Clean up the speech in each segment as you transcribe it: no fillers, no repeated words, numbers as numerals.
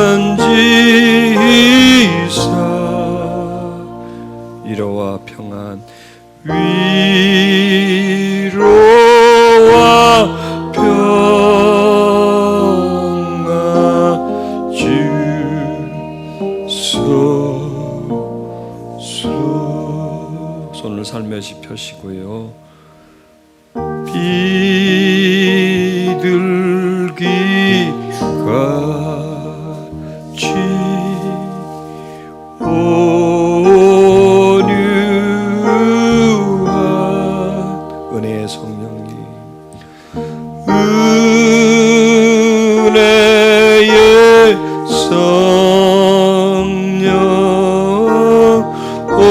만지사 위로와 평안 위로와 평안 주소서. 손을 살며시 펴시고요. 비둘기같이 온유한 은혜의 성령님, 은혜의 성령 오셔서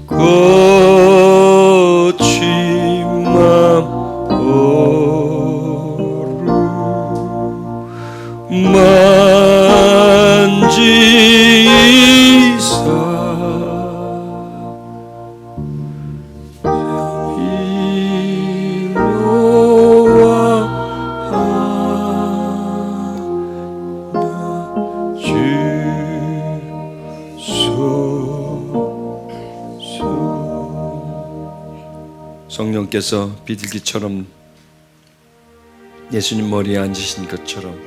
거침만 오르 만지사 성령께서 비둘기처럼 예수님 머리에 앉으신 것처럼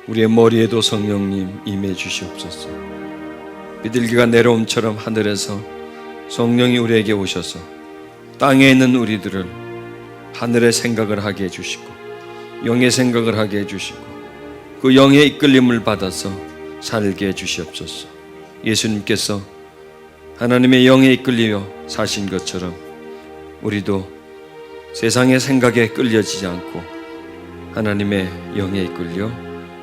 우리의 머리에도 성령님 임해 주시옵소서. 비둘기가 내려옴처럼 하늘에서 성령이 우리에게 오셔서 땅에 있는 우리들을 하늘의 생각을 하게 해주시고 영의 생각을 하게 해주시고 그 영의 이끌림을 받아서 살게 해주시옵소서. 예수님께서 하나님의 영에 이끌려 사신 것처럼 우리도 세상의 생각에 끌려지지 않고 하나님의 영에 이끌려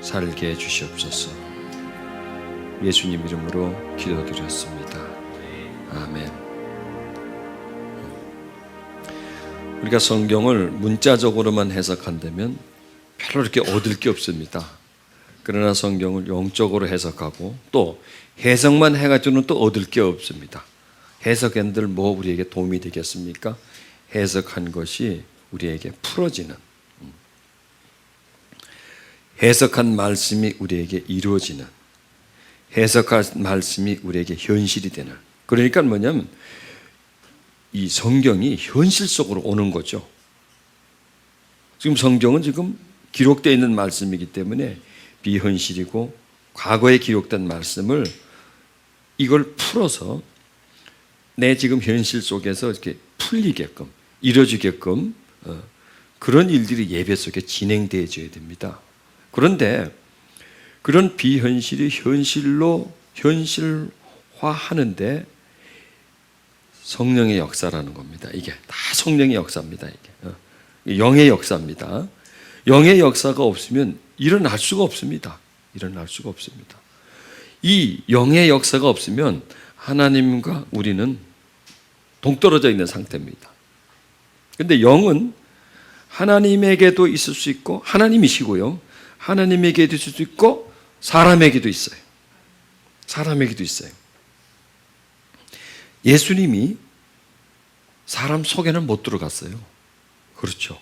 살게 해주시옵소서. 예수님 이름으로 기도드렸습니다. 아멘. 우리가 성경을 문자적으로만 해석한다면 별로 이렇게 얻을 게 없습니다. 그러나 성경을 영적으로 해석하고 또 해석만 해가지고는 또 얻을 게 없습니다. 해석한들 뭐 우리에게 도움이 되겠습니까? 해석한 것이 우리에게 풀어지는, 해석한 말씀이 우리에게 이루어지는, 해석한 말씀이 우리에게 현실이 되는. 그러니까 뭐냐면 이 성경이 현실 속으로 오는 거죠. 지금 성경은 지금 기록되어 있는 말씀이기 때문에 비현실이고 과거에 기록된 말씀을 이걸 풀어서 내 지금 현실 속에서 이렇게 풀리게끔 이루어지게끔 그런 일들이 예배 속에 진행되어져야 됩니다. 그런데 그런 비현실이 현실로 현실화하는데 성령의 역사라는 겁니다. 이게 다 성령의 역사입니다. 이게 영의 역사입니다. 영의 역사가 없으면 일어날 수가 없습니다. 일어날 수가 없습니다. 이 영의 역사가 없으면 하나님과 우리는 동떨어져 있는 상태입니다. 그런데 영은 하나님에게도 있을 수 있고 하나님이시고요. 하나님에게도 있을 수 있고 사람에게도 있어요. 사람에게도 있어요. 예수님이 사람 속에는 못 들어갔어요. 그렇죠.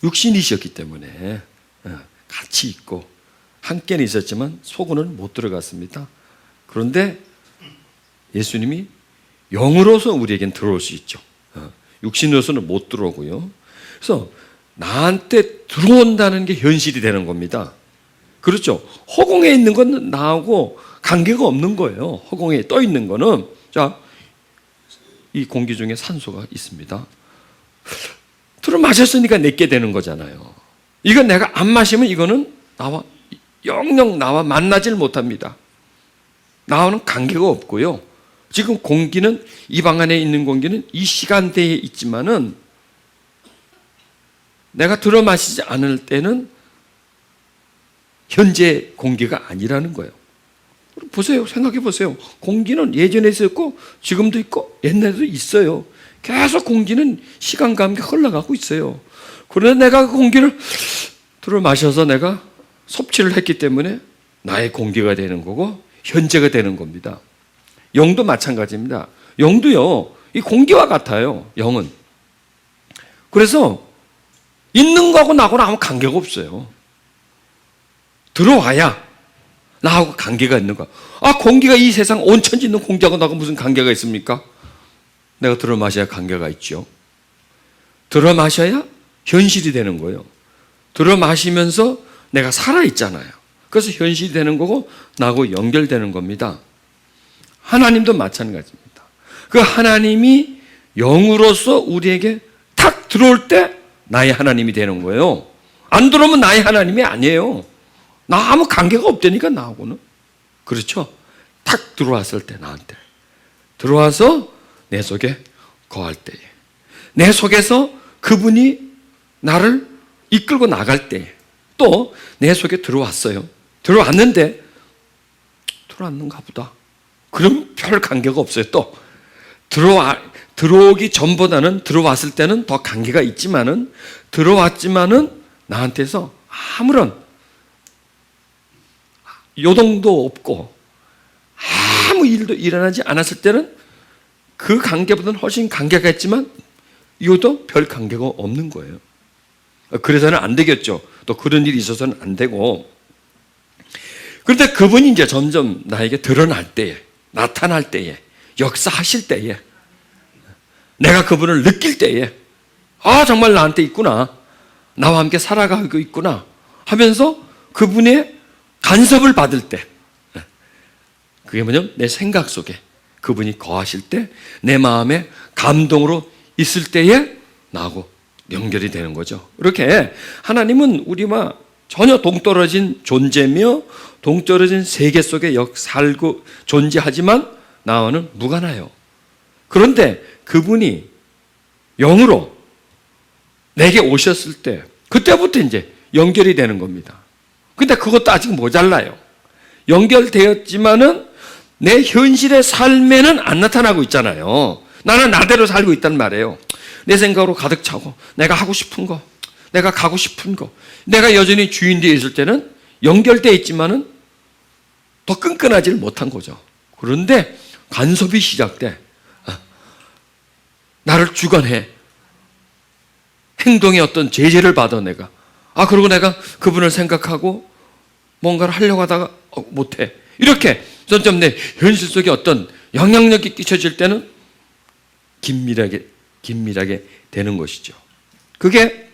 육신이셨기 때문에 같이 있고 함께는 있었지만 속으로는 못 들어갔습니다. 그런데 예수님이 영으로서 우리에겐 들어올 수 있죠. 육신으로서는 못 들어오고요. 그래서 나한테 들어온다는 게 현실이 되는 겁니다. 그렇죠. 허공에 있는 건 나하고 관계가 없는 거예요. 허공에 떠 있는 거는. 자, 이 공기 중에 산소가 있습니다. 들어 마셨으니까 내게 되는 거잖아요. 이건 내가 안 마시면 이거는 영영 나와 만나질 못합니다. 나와는 관계가 없고요. 지금 공기는 이 방 안에 있는 공기는 이 시간대에 있지만은 내가 들어 마시지 않을 때는 현재 공기가 아니라는 거예요. 보세요. 생각해 보세요. 공기는 예전에 있었고 지금도 있고 옛날에도 있어요. 계속 공기는 시간과 함께 흘러가고 있어요. 그런데 내가 그 공기를 들어 마셔서 내가 섭취를 했기 때문에 나의 공기가 되는 거고 현재가 되는 겁니다. 영도 마찬가지입니다. 영도요, 이 공기와 같아요. 영은. 그래서 있는 거하고 나하고는 아무 관계가 없어요. 들어와야 나하고 관계가 있는 거야. 공기가 이 세상 온 천지 있는 공기하고 나하고 무슨 관계가 있습니까? 내가 들어 마셔야 관계가 있죠. 들어 마셔야 현실이 되는 거예요. 들어 마시면서 내가 살아있잖아요. 그래서 현실이 되는 거고 나하고 연결되는 겁니다. 하나님도 마찬가지입니다. 그 하나님이 영으로서 우리에게 탁 들어올 때 나의 하나님이 되는 거예요. 안 들어오면 나의 하나님이 아니에요. 나 아무 관계가 없다니까 나하고는. 그렇죠? 탁 들어왔을 때 나한테. 들어와서 내 속에 거할 때에. 내 속에서 그분이 나를 이끌고 나갈 때에. 또 내 속에 들어왔어요. 들어왔는데 들어왔는가 보다. 그럼 별 관계가 없어요. 또 들어오기 전보다는 들어왔을 때는 더 관계가 있지만은 들어왔지만은 나한테서 아무런 요동도 없고 아무 일도 일어나지 않았을 때는 그 관계보다는 훨씬 관계가 있지만 이것도 별 관계가 없는 거예요. 그래서는 안 되겠죠. 또 그런 일이 있어서는 안 되고. 그런데 그분이 이제 점점 나에게 드러날 때에, 나타날 때에, 역사하실 때에, 내가 그분을 느낄 때에, 정말 나한테 있구나. 나와 함께 살아가고 있구나. 하면서 그분의 간섭을 받을 때, 그게 뭐냐면 내 생각 속에 그분이 거하실 때, 내 마음에 감동으로 있을 때에 나하고 연결이 되는 거죠. 이렇게 하나님은 우리와 전혀 동떨어진 존재며 동떨어진 세계 속에 살고 존재하지만 나와는 무관해요. 그런데 그분이 영으로 내게 오셨을 때 그때부터 이제 연결이 되는 겁니다. 근데 그것도 아직 모자라요. 연결되었지만은 내 현실의 삶에는 안 나타나고 있잖아요. 나는 나대로 살고 있단 말이에요. 내 생각으로 가득 차고 내가 하고 싶은 거, 내가 가고 싶은 거, 내가 여전히 주인되어 있을 때는 연결되어 있지만은 더 끈끈하지를 못한 거죠. 그런데 간섭이 시작돼. 나를 주관해. 행동에 어떤 제재를 받아 내가. 그리고 내가 그분을 생각하고 뭔가를 하려고 하다가 못해. 이렇게 점점 내 현실 속에 어떤 영향력이 끼쳐질 때는 긴밀하게 되는 것이죠. 그게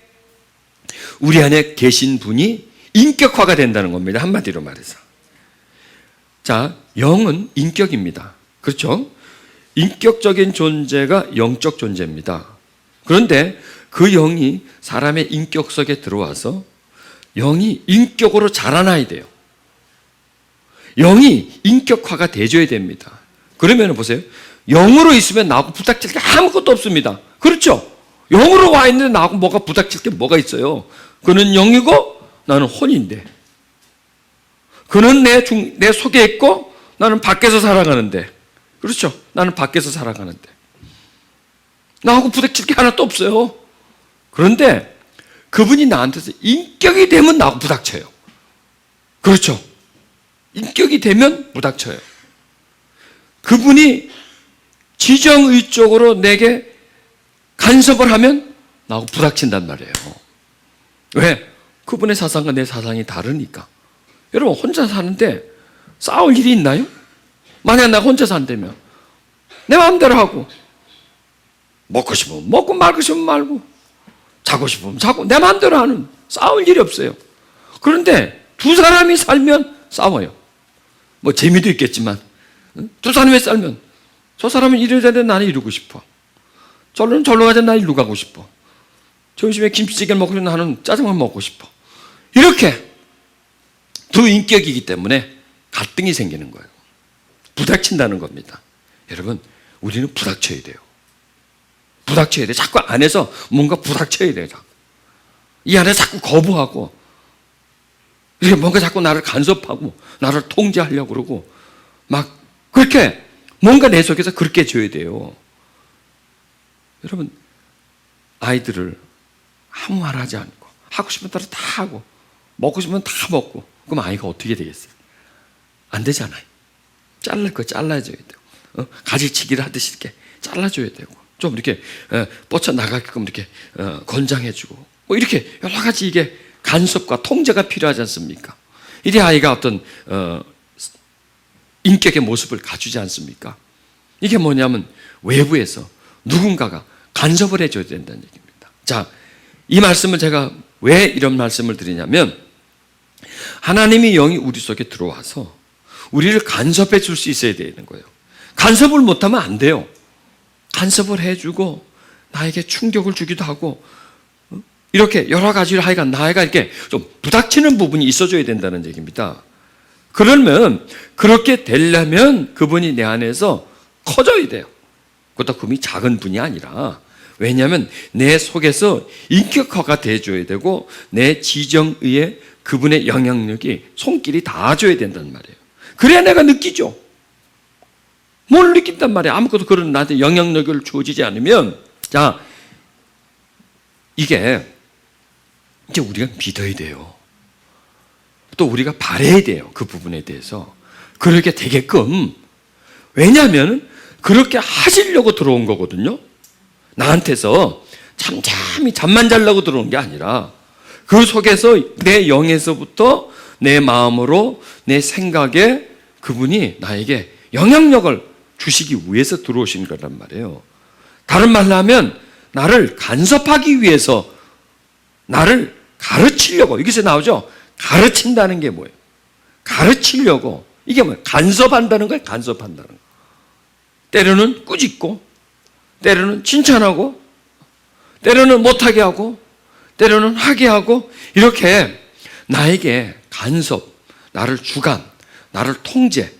우리 안에 계신 분이 인격화가 된다는 겁니다. 한마디로 말해서. 자, 영은 인격입니다. 그렇죠? 인격적인 존재가 영적 존재입니다. 그런데 그 영이 사람의 인격 속에 들어와서 영이 인격으로 자라나야 돼요. 영이 인격화가 돼줘야 됩니다. 그러면 보세요. 영으로 있으면 나하고 부닥칠 게 아무것도 없습니다. 그렇죠? 영으로 와 있는데 나하고 뭐가 부닥칠 게 뭐가 있어요? 그는 영이고 나는 혼인데. 그는 내 속에 있고 나는 밖에서 살아가는데. 그렇죠? 나는 밖에서 살아가는데. 나하고 부닥칠 게 하나도 없어요. 그런데 그분이 나한테서 인격이 되면 나하고 부닥쳐요. 그렇죠? 인격이 되면 부닥쳐요. 그분이 지정의적으로 내게 간섭을 하면 나하고 부닥친단 말이에요. 왜? 그분의 사상과 내 사상이 다르니까. 여러분 혼자 사는데 싸울 일이 있나요? 만약 내가 혼자 산다면 내 마음대로 하고 먹고 싶으면 먹고 말고 싶으면 말고 자고 싶으면 자고 내 마음대로 하는 싸울 일이 없어요. 그런데 두 사람이 살면 싸워요. 뭐 재미도 있겠지만 두 사람이 살면 저 사람은 이래야 되는데 나는 이러고 싶어. 저는 절로 가자 나 이리로 가고 싶어. 점심에 김치찌개를 먹고 나는 짜장면 먹고 싶어. 이렇게 두 인격이기 때문에 갈등이 생기는 거예요. 부닥친다는 겁니다. 여러분 우리는 부닥쳐야 돼요. 부닥쳐야 돼. 자꾸 안에서 뭔가 부닥쳐야 돼요. 이 안에 자꾸 거부하고 이렇게 뭔가 자꾸 나를 간섭하고 나를 통제하려고 그러고 막 그렇게 뭔가 내 속에서 그렇게 줘야 돼요. 여러분 아이들을 아무 말 하지 않고 하고 싶은 대로 다 하고 먹고 싶으면 다 먹고. 그럼 아이가 어떻게 되겠어요? 안 되잖아요. 잘랄 거 잘라줘야 되고, 가지치기를 하듯이 이렇게 잘라줘야 되고, 좀 이렇게 뻗쳐나가게끔 이렇게 권장해주고, 뭐 이렇게 여러 가지 이게 간섭과 통제가 필요하지 않습니까? 이래 아이가 어떤 인격의 모습을 갖추지 않습니까? 이게 뭐냐면 외부에서 누군가가 간섭을 해줘야 된다는 얘기입니다. 자, 이 말씀을 제가 왜 이런 말씀을 드리냐면, 하나님의 영이 우리 속에 들어와서 우리를 간섭해 줄 수 있어야 되는 거예요. 간섭을 못하면 안 돼요. 간섭을 해주고 나에게 충격을 주기도 하고, 이렇게 여러 가지로 하여간 나이가 이렇게 좀 부닥치는 부분이 있어줘야 된다는 얘기입니다. 그러면 그렇게 되려면 그분이 내 안에서 커져야 돼요. 그것도 그분이 작은 분이 아니라, 왜냐하면 내 속에서 인격화가 돼줘야 되고 내 지정의에 그분의 영향력이 손길이 닿아줘야 된단 말이에요. 그래야 내가 느끼죠. 뭘 느낀단 말이에요. 아무것도 그런 나한테 영향력을 주어지지 않으면. 자, 이게 이제 우리가 믿어야 돼요. 또 우리가 바라야 돼요. 그 부분에 대해서. 그렇게 되게끔. 왜냐하면 그렇게 하시려고 들어온 거거든요. 나한테서 잠잠히 잠만 자려고 들어온 게 아니라 그 속에서 내 영에서부터 내 마음으로 내 생각에 그분이 나에게 영향력을 주시기 위해서 들어오신 거란 말이에요. 다른 말로 하면 나를 간섭하기 위해서 나를 가르치려고. 여기서 나오죠. 가르친다는 게 뭐예요? 가르치려고. 이게 뭐예요? 간섭한다는 거예요. 간섭한다는 거. 때로는 꾸짖고, 때로는 칭찬하고, 때로는 못하게 하고, 때로는 하게 하고, 이렇게 나에게 간섭, 나를 주관, 나를 통제,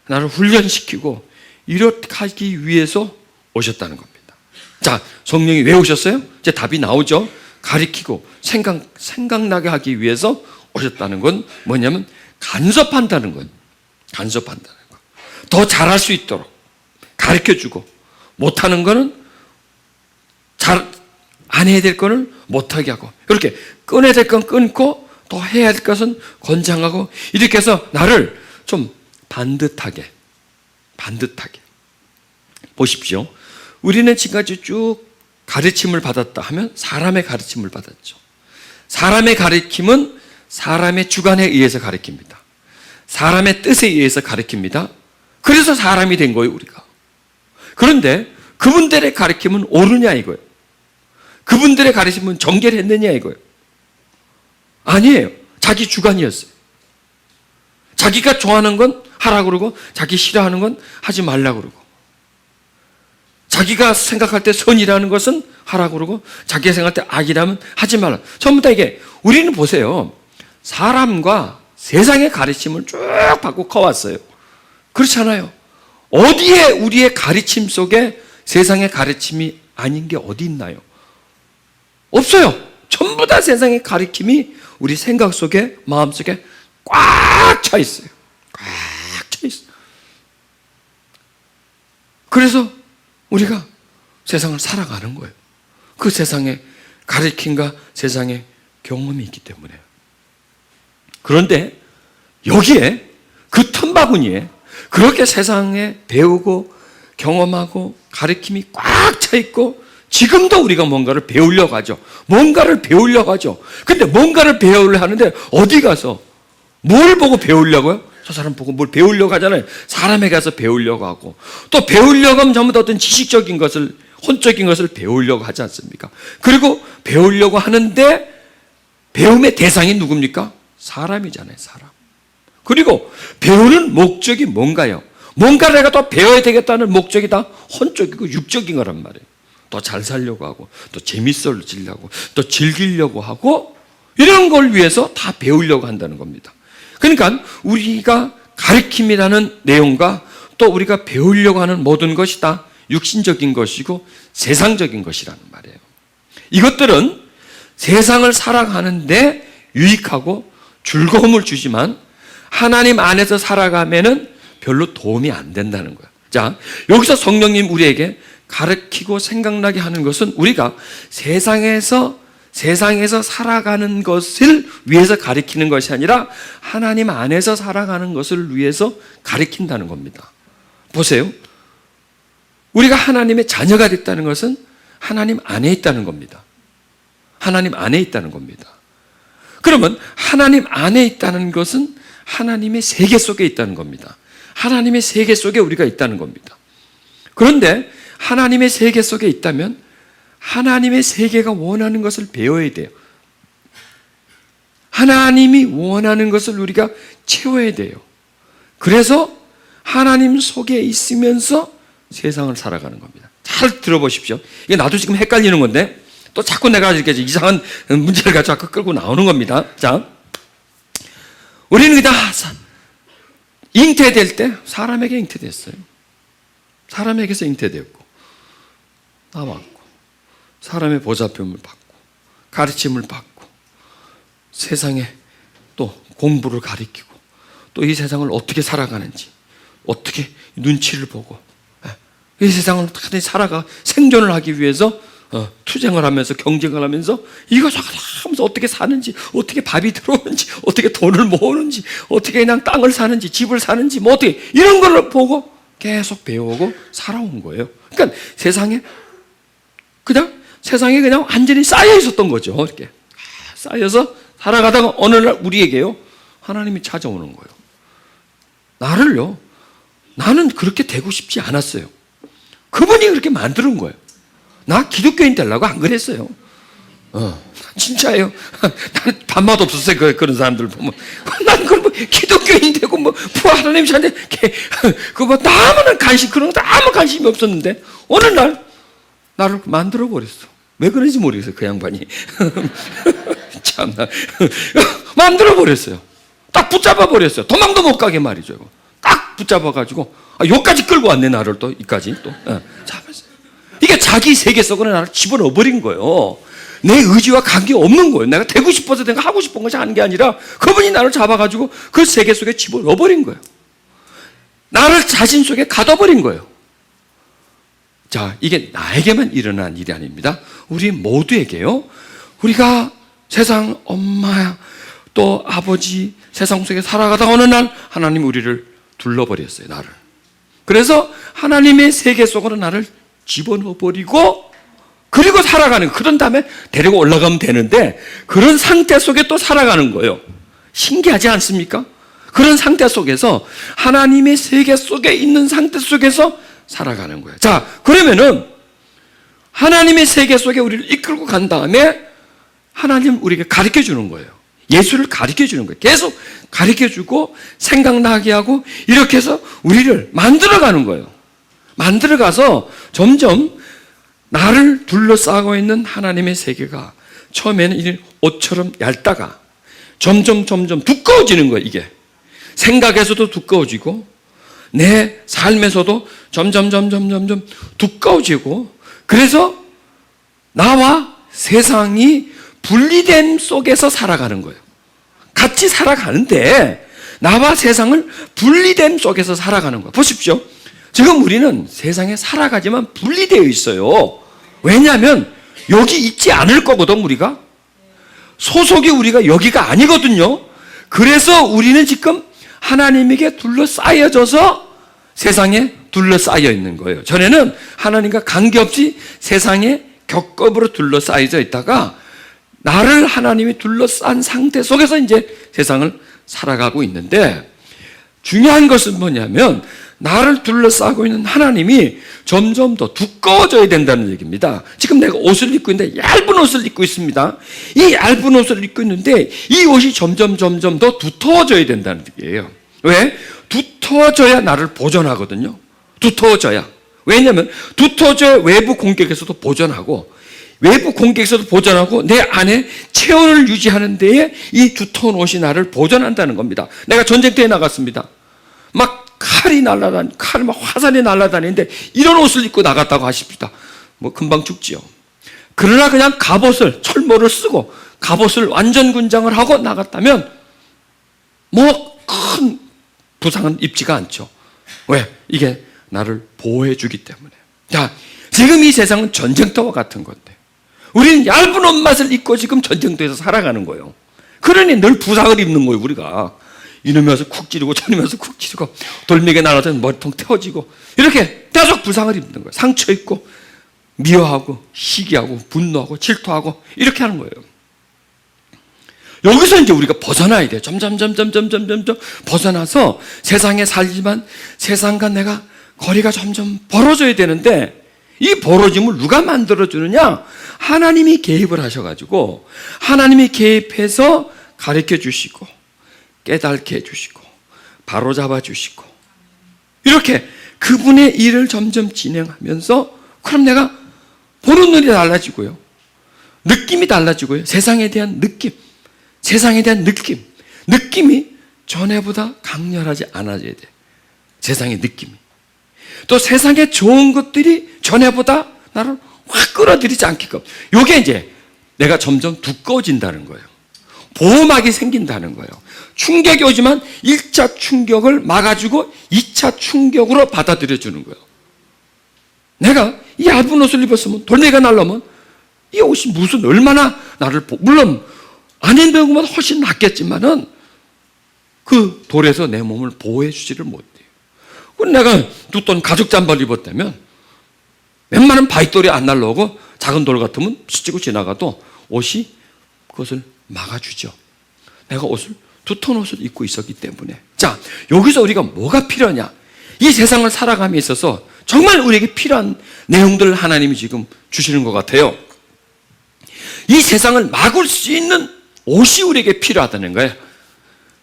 나를 훈련시키고 이렇게 하기 위해서 오셨다는 겁니다. 자, 성령이 왜 오셨어요? 이제 답이 나오죠. 가리키고 생각나게 하기 위해서 오셨다는 건 뭐냐면 간섭한다는 거예요. 간섭한다는 거. 더 잘할 수 있도록 가르쳐주고, 못하는 거는 잘 안 해야 될 거는 못하게 하고, 이렇게 끊어야 될 건 끊고 또 해야 될 것은 권장하고, 이렇게 해서 나를 좀 반듯하게 보십시오. 우리는 지금까지 쭉 가르침을 받았다 하면 사람의 가르침을 받았죠. 사람의 가르침은 사람의 주관에 의해서 가르칩니다. 사람의 뜻에 의해서 가르칩니다. 그래서 사람이 된 거예요, 우리가. 그런데 그분들의 가르침은 옳으냐 이거예요. 그분들의 가르침은 정결 했느냐 이거예요. 아니에요. 자기 주관이었어요. 자기가 좋아하는 건 하라고 그러고 자기 싫어하는 건 하지 말라고 그러고, 자기가 생각할 때 선이라는 것은 하라고 그러고 자기가 생각할 때 악이라면 하지 말라. 전부 다 이게, 우리는 보세요. 사람과 세상의 가르침을 쭉 받고 커왔어요. 그렇잖아요. 어디에 우리의 가르침 속에 세상의 가르침이 아닌 게 어디 있나요? 없어요. 전부 다 세상의 가르침이 우리 생각 속에, 마음 속에 꽉 차 있어요. 꽉 차 있어요. 그래서 우리가 세상을 살아가는 거예요. 그 세상의 가르침과 세상의 경험이 있기 때문에. 그런데 여기에, 그 틈바구니에 그렇게 세상에 배우고 경험하고 가르침이 꽉 차 있고, 지금도 우리가 뭔가를 배우려고 하죠. 뭔가를 배우려고 하죠. 근데 뭔가를 배우려고 하는데 어디 가서 뭘 보고 배우려고요? 저 사람 보고 뭘 배우려고 하잖아요. 사람에 가서 배우려고 하고, 또 배우려고 하면 전부 다 어떤 지식적인 것을, 혼적인 것을 배우려고 하지 않습니까? 그리고 배우려고 하는데 배움의 대상이 누굽니까? 사람이잖아요, 사람. 그리고 배우는 목적이 뭔가요? 뭔가를 내가 또 배워야 되겠다는 목적이 다 혼적이고 육적인 거란 말이에요. 더 잘 살려고 하고, 또 재밌어지려고, 또 즐기려고 하고, 이런 걸 위해서 다 배우려고 한다는 겁니다. 그러니까 우리가 가르침이라는 내용과 또 우리가 배우려고 하는 모든 것이 다 육신적인 것이고 세상적인 것이라는 말이에요. 이것들은 세상을 살아가는데 유익하고 즐거움을 주지만 하나님 안에서 살아가면은 별로 도움이 안 된다는 거예요. 자, 여기서 성령님 우리에게 가르치고 생각나게 하는 것은 우리가 세상에서 세상에서 살아가는 것을 위해서 가리키는 것이 아니라 하나님 안에서 살아가는 것을 위해서 가리킨다는 겁니다. 보세요. 우리가 하나님의 자녀가 됐다는 것은 하나님 안에 있다는 겁니다. 하나님 안에 있다는 겁니다. 그러면 하나님 안에 있다는 것은 하나님의 세계 속에 있다는 겁니다. 하나님의 세계 속에 우리가 있다는 겁니다. 그런데 하나님의 세계 속에 있다면 하나님의 세계가 원하는 것을 배워야 돼요. 하나님이 원하는 것을 우리가 채워야 돼요. 그래서 하나님 속에 있으면서 세상을 살아가는 겁니다. 잘 들어보십시오. 이게 나도 지금 헷갈리는 건데 또 자꾸 내가 이렇게 이상한 문제를 가지고 자꾸 끌고 나오는 겁니다. 자, 우리는 다 잉태될 때 사람에게 잉태됐어요. 사람에게서 잉태되었고 나왔고 사람의 보살핌을 받고 가르침을 받고 세상에 또 공부를 가리키고 또 이 세상을 어떻게 살아가는지 어떻게 눈치를 보고 이 세상을 어떻게 살아가 생존을 하기 위해서 투쟁을 하면서 경쟁을 하면서 이것저것 하면서 어떻게 사는지 어떻게 밥이 들어오는지 어떻게 돈을 모으는지 어떻게 그냥 땅을 사는지 집을 사는지 뭐 어떻게 이런 걸 보고 계속 배우고 살아온 거예요. 그러니까 세상에 그냥 완전히 쌓여 있었던 거죠. 이렇게 쌓여서 살아가다가 어느 날 우리에게요 하나님이 찾아오는 거예요. 나는 그렇게 되고 싶지 않았어요. 그분이 그렇게 만드는 거예요. 나 기독교인 되려고 안 그랬어요. 진짜예요. 나는 밤마다 없었어요. 그런 사람들 보면. 난 그럼 기독교인 되고 하나님 찾는데 아무런 그런 것도 아무 관심이 없었는데 어느 날 나를 만들어 버렸어. 왜 그런지 모르겠어요. 그 양반이. 참나. 만들어 버렸어요. 딱 붙잡아 버렸어요. 도망도 못 가게 말이죠. 딱 붙잡아 가지고 여기까지 끌고 왔네 나를 또 이까지 또 잡았어요. 이게 자기 세계 속으로 나를 집어넣어 버린 거예요. 내 의지와 관계 없는 거예요. 내가 되고 싶어서 내가 하고 싶은 것이 하는 게 아니라 그분이 나를 잡아가지고 그 세계 속에 집어넣어 버린 거예요. 나를 자신 속에 가둬버린 거예요. 자, 이게 나에게만 일어난 일이 아닙니다. 우리 모두에게요. 우리가 세상 엄마 또 아버지 세상 속에 살아가다가 어느 날 하나님 우리를 둘러버렸어요. 나를. 그래서 하나님의 세계 속으로 나를 집어넣어버리고 그리고 살아가는 거예요. 그런 다음에 데리고 올라가면 되는데 그런 상태 속에 또 살아가는 거예요. 신기하지 않습니까? 그런 상태 속에서 하나님의 세계 속에 있는 상태 속에서 살아가는 거예요. 자, 그러면은 하나님의 세계 속에 우리를 이끌고 간 다음에 하나님 우리에게 가르쳐 주는 거예요. 예수를 가르쳐 주는 거예요. 계속 가르쳐 주고 생각나게 하고 이렇게 해서 우리를 만들어 가는 거예요. 만들어 가서 점점 나를 둘러싸고 있는 하나님의 세계가 처음에는 이 옷처럼 얇다가 점점 두꺼워지는 거예요. 이게 생각에서도 두꺼워지고 내 삶에서도 점점 두꺼워지고 그래서 나와 세상이 분리됨 속에서 살아가는 거예요. 같이 살아가는데 나와 세상을 분리됨 속에서 살아가는 거예요. 보십시오. 지금 우리는 세상에 살아가지만 분리되어 있어요. 왜냐하면 여기 있지 않을 거거든. 우리가 소속이 우리가 여기가 아니거든요. 그래서 우리는 지금 하나님에게 둘러싸여져서 세상에 둘러싸여 있는 거예요. 전에는 하나님과 관계없이 세상에 겹겹으로 둘러싸여져 있다가 나를 하나님이 둘러싼 상태 속에서 이제 세상을 살아가고 있는데 중요한 것은 뭐냐면 나를 둘러싸고 있는 하나님이 점점 더 두꺼워져야 된다는 얘기입니다. 지금 내가 옷을 입고 있는데 얇은 옷을 입고 있습니다. 이 얇은 옷을 입고 있는데 이 옷이 점점 더 두터워져야 된다는 얘기예요. 왜? 두터워져야 나를 보존하거든요. 두터워져야. 왜냐하면 두터워져야 외부 공격에서도 보존하고 외부 공격에서도 보존하고 내 안에 체온을 유지하는 데에 이 두터운 옷이 나를 보존한다는 겁니다. 내가 전쟁터에 나갔습니다. 막 칼이 막 화살이 날아다니는데 이런 옷을 입고 나갔다고 하십시다. 뭐 금방 죽지요. 그러나 그냥 갑옷을 철모를 쓰고 갑옷을 완전 군장을 하고 나갔다면 뭐 큰 부상은 입지가 않죠. 왜? 이게 나를 보호해 주기 때문에. 자, 지금 이 세상은 전쟁터와 같은 건데 우리는 얇은 옷맛을 입고 지금 전쟁터에서 살아가는 거예요. 그러니 늘 부상을 입는 거예요, 우리가. 이놈이 와서 쿡 찌르고 저놈이 와서 쿡 찌르고 돌멩이 날아서 머리통 태워지고 이렇게 계속 부상을 입는 거예요. 상처 입고 미워하고 시기하고 분노하고 질투하고 이렇게 하는 거예요. 여기서 이제 우리가 벗어나야 돼요. 점점 벗어나서 세상에 살지만 세상과 내가 거리가 점점 벌어져야 되는데, 이 벌어짐을 누가 만들어주느냐? 하나님이 개입을 하셔가지고 하나님이 개입해서 가르쳐 주시고 깨닫게 해주시고 바로잡아 주시고 이렇게 그분의 일을 점점 진행하면서, 그럼 내가 보는 눈이 달라지고요, 느낌이 달라지고요, 세상에 대한 느낌이 전에보다 강렬하지 않아져야 돼. 세상의 느낌이. 또 세상에 좋은 것들이 전에보다 나를 확 끌어들이지 않게끔, 이게 이제 내가 점점 두꺼워진다는 거예요. 보호막이 생긴다는 거예요. 충격이 오지만 1차 충격을 막아주고 2차 충격으로 받아들여주는 거예요. 내가 이 얇은 옷을 입었으면, 돌멩이가 날라오면 이 옷이 무슨 얼마나 나를 물론 안 입는 것보다 훨씬 낫겠지만은 그 돌에서 내 몸을 보호해 주지를 못해요. 내가 두꺼운 가죽 잠바를 입었다면 웬만한 바위돌이 안 날라오고 작은 돌 같으면 스치고 지나가도 옷이 그것을 막아주죠. 내가 두터운 옷을 입고 있었기 때문에. 자, 여기서 우리가 뭐가 필요하냐? 이 세상을 살아감에 있어서 정말 우리에게 필요한 내용들을 하나님이 지금 주시는 것 같아요. 이 세상을 막을 수 있는 옷이 우리에게 필요하다는 거예요.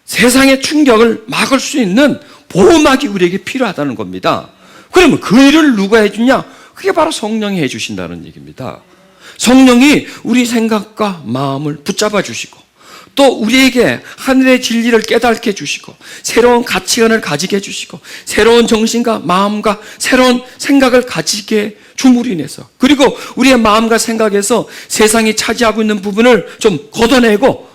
세상의 충격을 막을 수 있는 보호막이 우리에게 필요하다는 겁니다. 그러면 그 일을 누가 해주냐? 그게 바로 성령이 해주신다는 얘기입니다. 성령이 우리 생각과 마음을 붙잡아 주시고, 또 우리에게 하늘의 진리를 깨닫게 해주시고, 새로운 가치관을 가지게 해주시고, 새로운 정신과 마음과 새로운 생각을 가지게 줌으로 인해서, 그리고 우리의 마음과 생각에서 세상이 차지하고 있는 부분을 좀 걷어내고,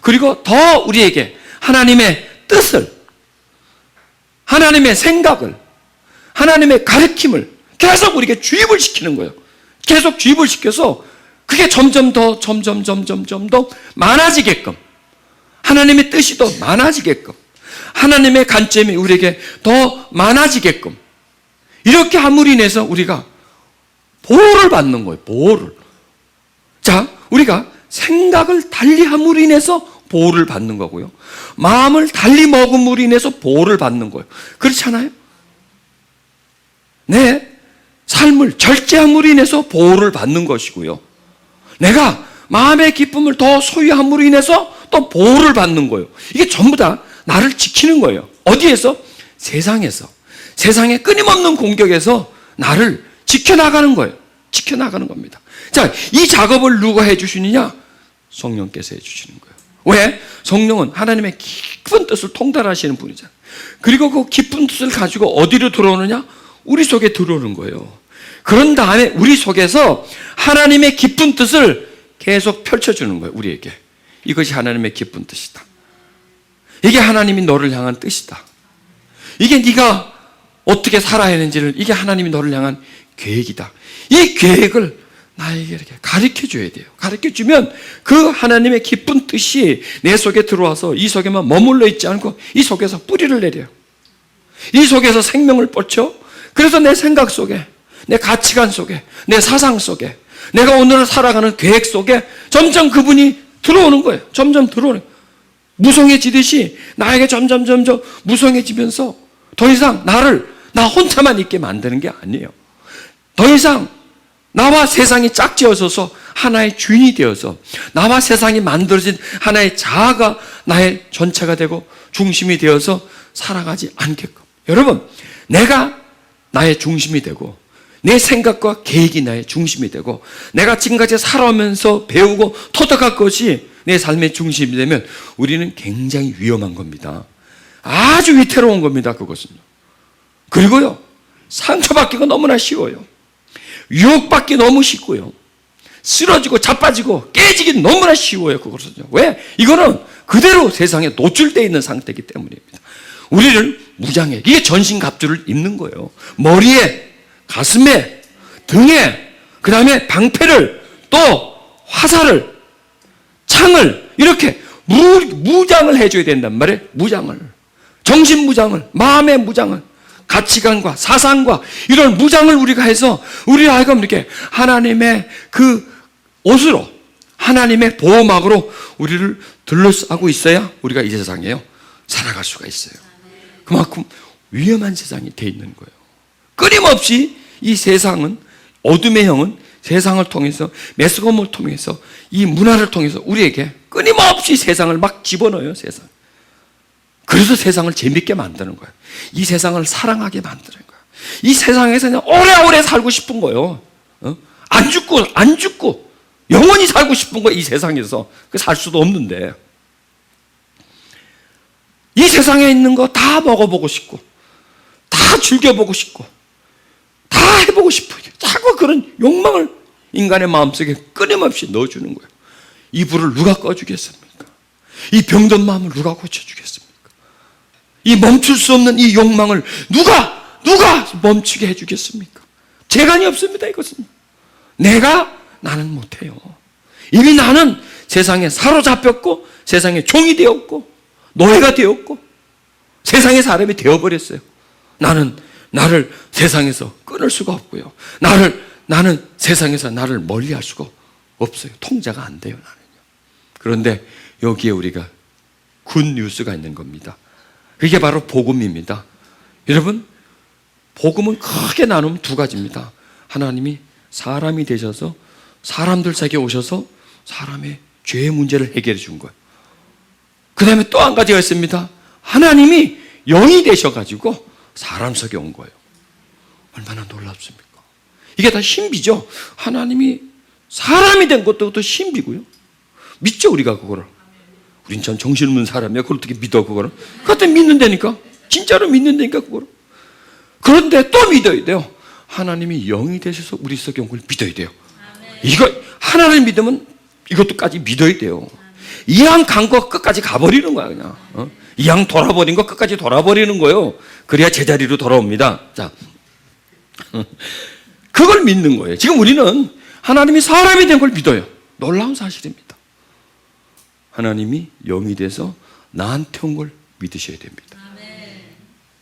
그리고 더 우리에게 하나님의 뜻을, 하나님의 생각을, 하나님의 가르침을 계속 우리에게 주입을 시키는 거예요. 계속 주입을 시켜서 그게 점점 더 많아지게끔, 하나님의 뜻이 더 많아지게끔, 하나님의 관점이 우리에게 더 많아지게끔, 이렇게 함으로 인해서 우리가 보호를 받는 거예요. 보호를. 자, 우리가 생각을 달리 함으로 인해서 보호를 받는 거고요, 마음을 달리 먹음으로 인해서 보호를 받는 거예요. 그렇지 않아요? 내 삶을 절제함으로 인해서 보호를 받는 것이고요, 내가 마음의 기쁨을 더 소유함으로 인해서 또 보호를 받는 거예요. 이게 전부 다 나를 지키는 거예요. 어디에서? 세상에서. 세상의 끊임없는 공격에서 나를 지켜나가는 거예요. 지켜나가는 겁니다. 자, 이 작업을 누가 해주시느냐? 성령께서 해주시는 거예요. 왜? 성령은 하나님의 깊은 뜻을 통달하시는 분이잖아요. 그리고 그 깊은 뜻을 가지고 어디로 들어오느냐? 우리 속에 들어오는 거예요. 그런 다음에 우리 속에서 하나님의 깊은 뜻을 계속 펼쳐주는 거예요, 우리에게. 이것이 하나님의 깊은 뜻이다. 이게 하나님이 너를 향한 뜻이다. 이게 네가 어떻게 살아야 하는지를, 이게 하나님이 너를 향한 계획이다. 이 계획을 나에게 이렇게 가르쳐 줘야 돼요. 가르쳐 주면 그 하나님의 깊은 뜻이 내 속에 들어와서 이 속에만 머물러 있지 않고 이 속에서 뿌리를 내려요. 이 속에서 생명을 뻗쳐. 그래서 내 생각 속에, 내 가치관 속에, 내 사상 속에, 내가 오늘 살아가는 계획 속에 점점 그분이 들어오는 거예요. 점점 들어오는 거예요. 무성해지듯이 나에게 점점 무성해지면서 더 이상 나 혼자만 있게 만드는 게 아니에요. 더 이상 나와 세상이 짝지어져서 하나의 주인이 되어서, 나와 세상이 만들어진 하나의 자아가 나의 전체가 되고 중심이 되어서 살아가지 않게끔. 여러분, 내가 나의 중심이 되고 내 생각과 계획이 나의 중심이 되고 내가 지금까지 살아오면서 배우고 터득할 것이 내 삶의 중심이 되면 우리는 굉장히 위험한 겁니다. 아주 위태로운 겁니다, 그것은요. 그리고요, 상처받기가 너무나 쉬워요. 유혹받기 너무 쉽고요, 쓰러지고 자빠지고 깨지기 너무나 쉬워요, 그것은요. 왜? 이거는 그대로 세상에 노출되어 있는 상태이기 때문입니다. 우리를 무장해, 이게 전신갑주를 입는 거예요. 머리에, 가슴에, 등에 그 다음에 방패를, 또 화살을, 창을, 이렇게 무장을 해줘야 된단 말이에요. 무장을. 정신무장을, 마음의 무장을, 가치관과 사상과 이런 무장을 우리가 해서 우리 아이가 이렇게 하나님의 그 옷으로, 하나님의 보호막으로 우리를 둘러싸고 있어야 우리가 이 세상에요 살아갈 수가 있어요. 그만큼 위험한 세상이 돼 있는 거예요. 끊임없이 이 세상은, 어둠의 형은 세상을 통해서, 메스컴을 통해서, 이 문화를 통해서 우리에게 끊임없이 세상을 막 집어넣어요. 세상. 그래서 세상을 재밌게 만드는 거예요. 이 세상을 사랑하게 만드는 거예요. 이 세상에서 그냥 오래오래 살고 싶은 거예요. 안 죽고 영원히 살고 싶은 거예요. 이 세상에서. 살 수도 없는데. 이 세상에 있는 거 다 먹어보고 싶고, 다 즐겨보고 싶고, 다 해보고 싶어요. 자꾸 그런 욕망을 인간의 마음속에 끊임없이 넣어주는 거예요. 이 불을 누가 꺼주겠습니까? 이 병든 마음을 누가 고쳐주겠습니까? 이 멈출 수 없는 이 욕망을 누가 멈추게 해주겠습니까? 재간이 없습니다. 이것은 나는 못해요. 이미 나는 세상에 사로잡혔고, 세상에 종이 되었고, 노예가 되었고, 세상의 사람이 되어버렸어요. 나를 세상에서 끊을 수가 없고요. 나는 세상에서 나를 멀리할 수가 없어요. 통제가 안 돼요. 나는요. 그런데 여기에 우리가 굿 뉴스가 있는 겁니다. 그게 바로 복음입니다. 여러분, 복음은 크게 나누면 두 가지입니다. 하나님이 사람이 되셔서 사람들 사이에 오셔서 사람의 죄의 문제를 해결해 준 거예요. 그 다음에 또 한 가지가 있습니다. 하나님이 영이 되셔가지고 사람 속에 온 거예요. 얼마나 놀랍습니까? 이게 다 신비죠. 하나님이 사람이 된 것도 또 신비고요. 믿죠, 우리가 그거를. 우린 전 정신없는 사람이야. 그걸 어떻게 믿어, 그거를. 그것도 믿는다니까. 진짜로 믿는다니까, 그거를. 그런데 또 믿어야 돼요. 하나님이 영이 되셔서 우리 속에 온 걸 믿어야 돼요. 이거 하나를 믿으면 이것도까지 믿어야 돼요. 이왕 간 거 끝까지 가버리는 거야, 그냥. 이왕 돌아버린 거 끝까지 돌아버리는 거예요. 그래야 제자리로 돌아옵니다. 자, 그걸 믿는 거예요. 지금 우리는 하나님이 사람이 된 걸 믿어요. 놀라운 사실입니다. 하나님이 영이 돼서 나한테 온 걸 믿으셔야 됩니다.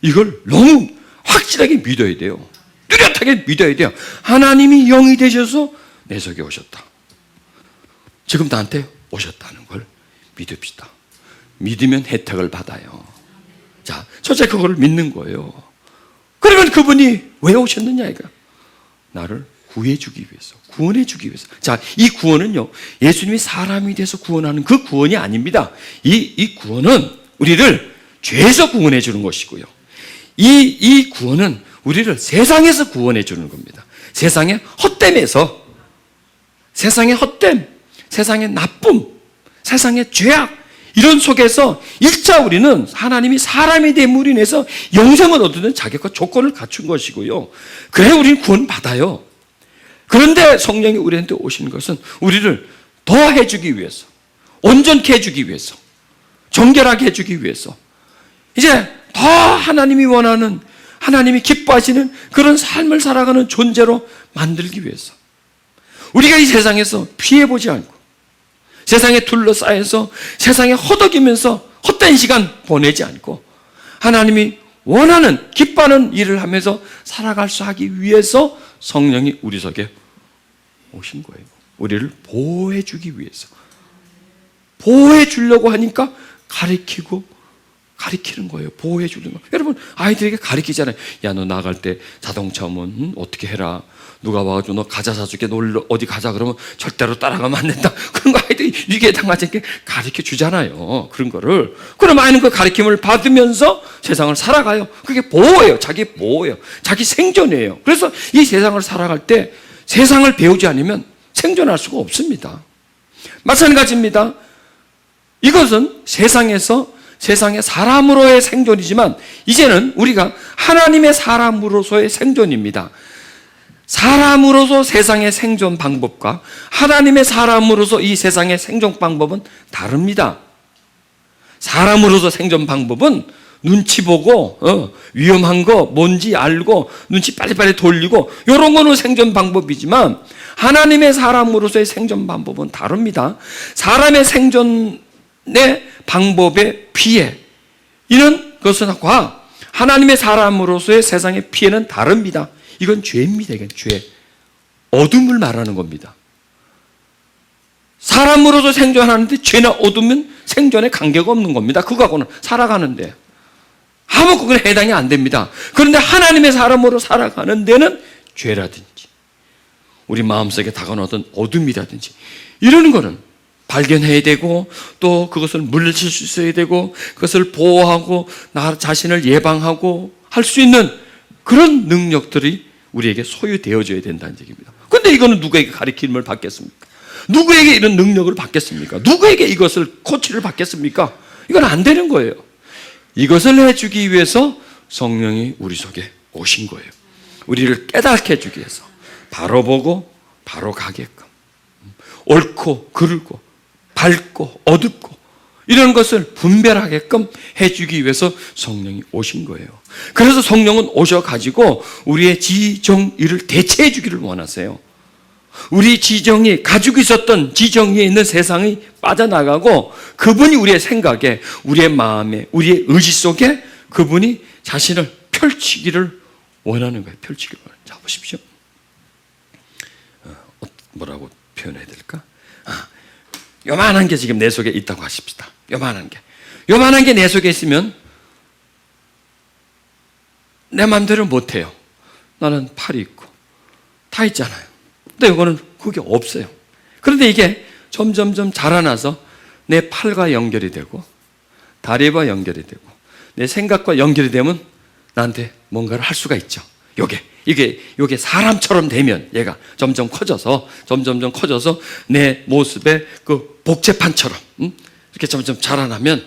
이걸 너무 확실하게 믿어야 돼요. 뚜렷하게 믿어야 돼요. 하나님이 영이 되셔서 내 속에 오셨다. 지금 나한테 오셨다는 걸 믿읍시다. 믿으면 혜택을 받아요. 자, 첫째 그거를 믿는 거예요. 그러면 그분이 왜 오셨느냐 이거. 나를 구해주기 위해서, 구원해주기 위해서. 자, 이 구원은요, 예수님이 사람이 돼서 구원하는 그 구원이 아닙니다. 이 구원은 우리를 죄에서 구원해주는 것이고요. 이 구원은 우리를 세상에서 구원해주는 겁니다. 세상의 헛됨에서, 세상의 헛됨, 세상의 나쁨, 세상의 죄악, 이런 속에서 1차 우리는 하나님이 사람이 됨으로 인해서 영생을 얻는 자격과 조건을 갖춘 것이고요. 그래 우리는 구원받아요. 그런데 성령이 우리한테 오신 것은 우리를 더 해주기 위해서, 온전케 해주기 위해서, 정결하게 해주기 위해서, 이제 더 하나님이 원하는, 하나님이 기뻐하시는 그런 삶을 살아가는 존재로 만들기 위해서, 우리가 이 세상에서 피해보지 않고 세상에 둘러싸여서 세상에 허덕이면서 헛된 시간 보내지 않고 하나님이 원하는, 기뻐하는 일을 하면서 살아갈 수 하기 위해서 성령이 우리 속에 오신 거예요. 우리를 보호해 주기 위해서. 보호해 주려고 하니까 가리키는 거예요. 보호해 주는 거. 여러분, 아이들에게 가리키잖아요. 야, 너 나갈 때 자동차 오면 어떻게 해라. 누가 와가지고 너 과자 사줄게, 놀러 어디 가자 그러면 절대로 따라가면 안 된다. 그런 거 아이들이 위기에 당하지 않게 가르쳐 주잖아요. 그런 거를. 그럼 아이는 그 가르침을 받으면서 세상을 살아가요. 그게 보호예요. 자기 보호예요. 자기 생존이에요. 그래서 이 세상을 살아갈 때 세상을 배우지 않으면 생존할 수가 없습니다. 마찬가지입니다. 이것은 세상의 사람으로의 생존이지만 이제는 우리가 하나님의 사람으로서의 생존입니다. 사람으로서 세상의 생존 방법과 하나님의 사람으로서 이 세상의 생존 방법은 다릅니다. 사람으로서 생존 방법은 눈치 보고 위험한 거 뭔지 알고 눈치 빨리빨리 돌리고 이런 거는 생존 방법이지만 하나님의 사람으로서의 생존 방법은 다릅니다. 사람의 생존의 방법의 피해 이런 것과 하나님의 사람으로서의 세상의 피해는 다릅니다. 이건 죄입니다. 이건 죄. 어둠을 말하는 겁니다. 사람으로서 생존하는데 죄나 어둠은 생존에 관계가 없는 겁니다. 그거하고는 살아가는데 아무 그건 해당이 안 됩니다. 그런데 하나님의 사람으로 살아가는 데는 죄라든지 우리 마음속에 다가오는 어둠이라든지 이런 거는 발견해야 되고 또 그것을 물리칠 수 있어야 되고 그것을 보호하고 나 자신을 예방하고 할 수 있는 그런 능력들이 우리에게 소유되어져야 된다는 얘기입니다. 그런데 이거는 누구에게 가르침을 받겠습니까? 누구에게 이런 능력을 받겠습니까? 누구에게 이것을 코치를 받겠습니까? 이건 안 되는 거예요. 이것을 해주기 위해서 성령이 우리 속에 오신 거예요. 우리를 깨닫게 해주기 위해서 바로 보고 바로 가게끔 옳고 그르고 밝고 어둡고 이런 것을 분별하게끔 해주기 위해서 성령이 오신 거예요. 그래서 성령은 오셔가지고 우리의 지정의를 대체해 주기를 원하세요. 우리 지정이 가지고 있었던 지정의에 있는 세상이 빠져나가고 그분이 우리의 생각에 우리의 마음에 우리의 의지 속에 그분이 자신을 펼치기를 원하는 거예요. 펼치기를 원하는. 자 보십시오. 뭐라고 표현해야 될까? 요만한 게 지금 내 속에 있다고 하십시다. 요만한 게 내 속에 있으면 내 마음대로 못해요. 나는 팔이 있고 다 있잖아요. 근데 이거는 그게 없어요. 그런데 이게 점점점 자라나서 내 팔과 연결이 되고 다리와 연결이 되고 내 생각과 연결이 되면 나한테 뭔가를 할 수가 있죠. 이게 사람처럼 되면 얘가 점점 커져서 내 모습의 그 복제판처럼 이렇게 점점 자라나면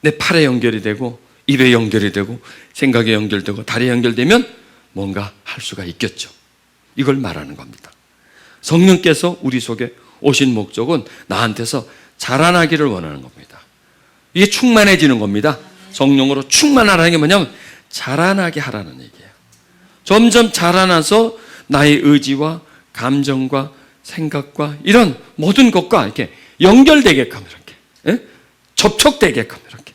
내 팔에 연결이 되고 입에 연결이 되고 생각에 연결되고 다리에 연결되면 뭔가 할 수가 있겠죠. 이걸 말하는 겁니다. 성령께서 우리 속에 오신 목적은 나한테서 자라나기를 원하는 겁니다. 이게 충만해지는 겁니다. 성령으로 충만하라는 게 뭐냐면 자라나게 하라는 얘기예요. 점점 자라나서 나의 의지와 감정과 생각과 이런 모든 것과 이렇게 연결되게끔 이렇게 접촉되게끔 이렇게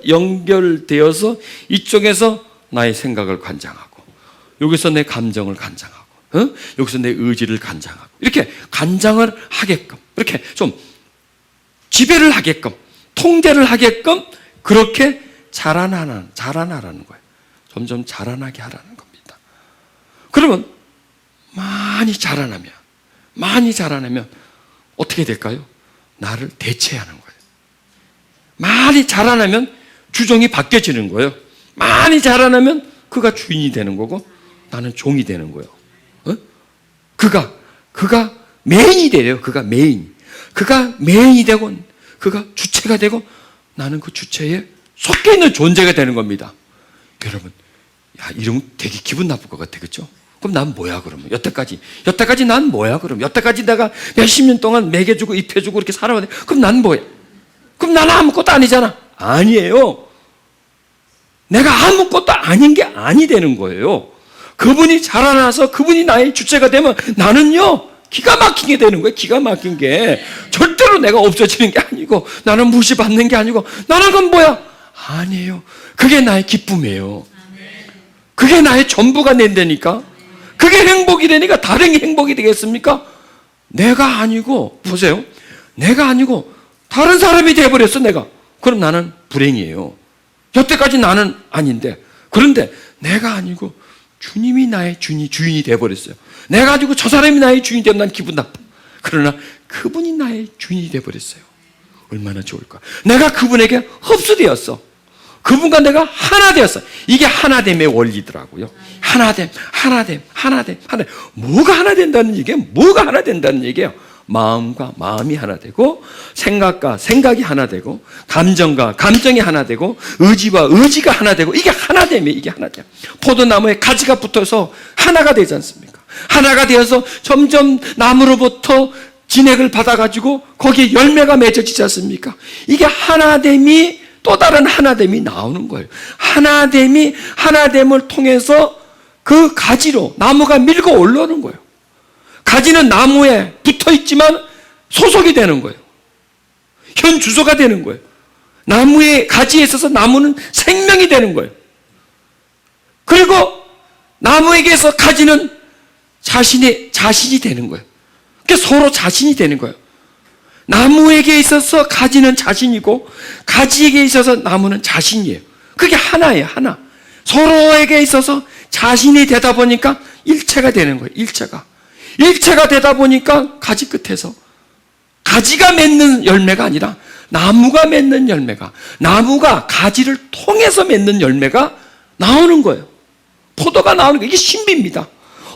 연결되어서 이쪽에서 나의 생각을 관장하고 여기서 내 감정을 관장하고 여기서 내 의지를 관장하고 이렇게 관장을 하게끔 이렇게 좀 지배를 하게끔 통제를 하게끔 그렇게 자라나라는 거예요. 점점 자라나게 하라는 겁니다. 그러면 많이 자라나면 어떻게 될까요? 나를 대체하는 거예요. 많이 자라나면 주종이 바뀌어지는 거예요. 많이 자라나면 그가 주인이 되는 거고 나는 종이 되는 거예요. 그가 메인이 돼요. 그가 메인이 되고 그가 주체가 되고 나는 그 주체에 섞여 있는 존재가 되는 겁니다. 여러분, 이러면 되게 기분 나쁠 것 같아, 그렇죠? 그럼 난 뭐야 그러면? 여태까지 난 뭐야 그럼? 여태까지 내가 몇십 년 동안 먹여주고 입혀주고 이렇게 살아왔는데 그럼 난 뭐야? 그럼 나는 아무것도 아니잖아. 아니에요. 내가 아무것도 아닌 게 아니 되는 거예요. 그분이 자라나서 그분이 나의 주체가 되면 나는요 기가 막힌 게 되는 거예요. 기가 막힌 게 절대로 내가 없어지는 게 아니고 나는 무시받는 게 아니고 나는 그건 뭐야? 아니에요. 그게 나의 기쁨이에요. 그게 나의 전부가 된다니까. 그게 행복이 되니까 다른 게 행복이 되겠습니까? 내가 아니고 보세요. 내가 아니고 다른 사람이 되어버렸어 내가. 그럼 나는 불행이에요. 여태까지 나는 아닌데 그런데 내가 아니고 주님이 나의 주인이 되어버렸어요. 내가 가지고 저 사람이 나의 주인이 되면 난 기분 나빠. 그러나 그분이 나의 주인이 되어버렸어요. 얼마나 좋을까. 내가 그분에게 흡수되었어. 그분과 내가 하나 되었어. 이게 하나됨의 원리더라고요. 하나됨. 뭐가 하나 된다는 얘기예요? 뭐가 하나 된다는 얘기예요? 마음과 마음이 하나 되고 생각과 생각이 하나 되고 감정과 감정이 하나 되고 의지와 의지가 하나 되고 이게 하나됨이에요. 이게 하나됨. 포도나무에 가지가 붙어서 하나가 되지 않습니까? 하나가 되어서 점점 나무로부터 진액을 받아가지고 거기에 열매가 맺어지지 않습니까? 이게 하나됨이 또 다른 하나됨이 나오는 거예요. 하나됨을 통해서 그 가지로 나무가 밀고 올라오는 거예요. 가지는 나무에 붙어 있지만 소속이 되는 거예요. 현 주소가 되는 거예요. 나무의 가지에 있어서 나무는 생명이 되는 거예요. 그리고 나무에게서 가지는 자신이 되는 거예요. 그러니까 서로 자신이 되는 거예요. 나무에게 있어서 가지는 자신이고 가지에게 있어서 나무는 자신이에요. 그게 하나예요. 하나. 서로에게 있어서 자신이 되다 보니까 일체가 되는 거예요. 일체가 되다 보니까 가지 끝에서 가지가 맺는 열매가 아니라 나무가 맺는 열매가, 나무가 가지를 통해서 맺는 열매가 나오는 거예요. 포도가 나오는 거, 이게 신비입니다.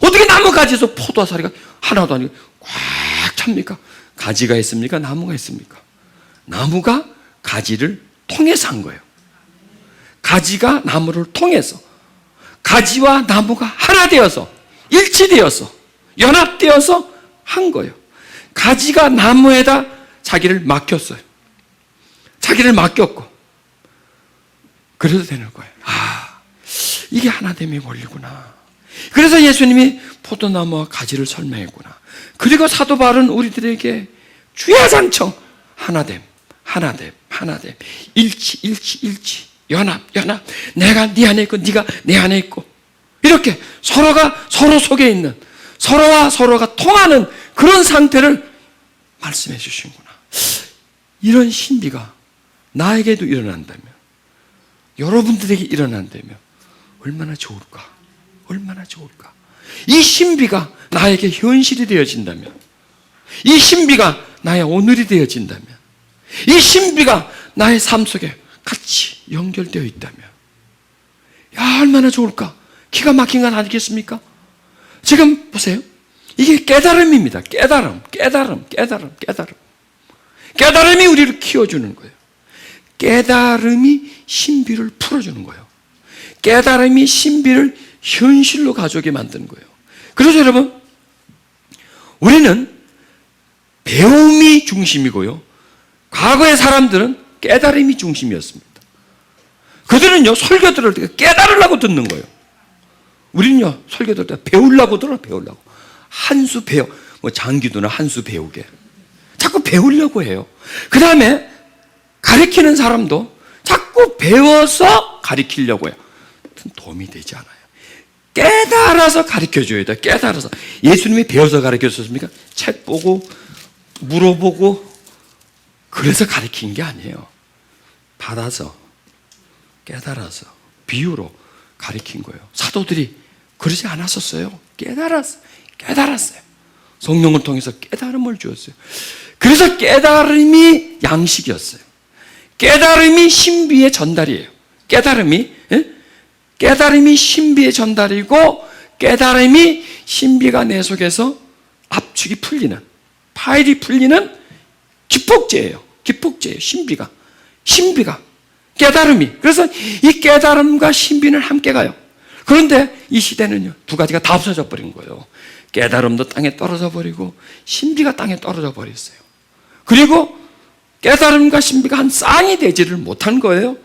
어떻게 나무 가지에서 포도사리가 하나도 아니고 꽉 찹니까? 가지가 있습니까? 나무가 있습니까? 나무가 가지를 통해서 한 거예요. 가지가 나무를 통해서, 가지와 나무가 하나 되어서, 일치되어서, 연합되어서 한 거예요. 가지가 나무에다 자기를 맡겼어요. 자기를 맡겼고, 그래도 되는 거예요. 이게 하나됨의 원리구나. 그래서 예수님이 포도나무와 가지를 설명했구나. 그리고 사도 바울은 우리들에게 주야장청 하나됨, 일치, 연합. 내가 네 안에 있고 네가 내 안에 있고, 이렇게 서로가 서로 속에 있는, 서로와 서로가 통하는 그런 상태를 말씀해 주시는구나. 이런 신비가 나에게도 일어난다면, 여러분들에게 일어난다면 얼마나 좋을까? 이 신비가 나에게 현실이 되어진다면, 이 신비가 나의 오늘이 되어진다면, 이 신비가 나의 삶 속에 같이 연결되어 있다면, 야, 얼마나 좋을까? 기가 막힌 건 아니겠습니까? 지금 보세요. 이게 깨달음입니다. 깨달음이 우리를 키워주는 거예요. 깨달음이 신비를 풀어주는 거예요. 깨달음이 신비를 현실로 가져오게 만드는 거예요. 그래서 여러분, 우리는 배움이 중심이고요, 과거의 사람들은 깨달음이 중심이었습니다. 그들은요, 설교 들을 때 깨달으려고 듣는 거예요. 우리는요, 설교 들을 때 배우려고 들어요. 한 수 배워. 장기도나 한 수 배우게. 자꾸 배우려고 해요. 그 다음에 가르치는 사람도 자꾸 배워서 가르치려고 해요. 도움이 되지 않아요. 깨달아서 가르쳐줘야 돼요. 깨달아서. 예수님이 배워서 가르쳐줬습니까? 책 보고, 물어보고, 그래서 가르친 게 아니에요. 받아서, 깨달아서, 비유로 가르친 거예요. 사도들이 그러지 않았었어요. 깨달았어요. 성령을 통해서 깨달음을 주었어요. 그래서 깨달음이 양식이었어요. 깨달음이 신비의 전달이에요. 깨달음이 신비의 전달이고, 깨달음이 신비가 내 속에서 압축이 풀리는, 파일이 풀리는 기폭제예요. 신비가. 깨달음이. 그래서 이 깨달음과 신비는 함께 가요. 그런데 이 시대는요, 두 가지가 다 없어져 버린 거예요. 깨달음도 땅에 떨어져 버리고, 신비가 땅에 떨어져 버렸어요. 그리고 깨달음과 신비가 한 쌍이 되지를 못한 거예요.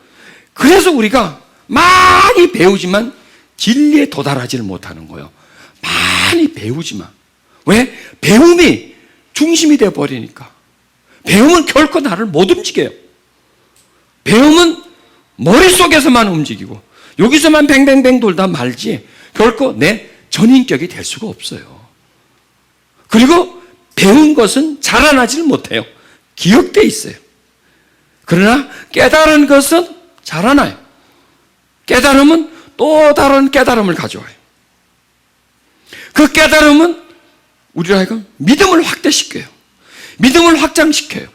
그래서 우리가 많이 배우지만 진리에 도달하지를 못하는 거예요. 많이 배우지만. 왜? 배움이 중심이 되어 버리니까. 배움은 결코 나를 못 움직여요. 배움은 머릿속에서만 움직이고 여기서만 뱅뱅뱅 돌다 말지 결코 내 전인격이 될 수가 없어요. 그리고 배운 것은 자라나지를 못해요. 기억돼 있어요. 그러나 깨달은 것은 자라나요. 깨달음은 또 다른 깨달음을 가져와요. 그 깨달음은 우리로 하여금 믿음을 확대시켜요. 믿음을 확장시켜요.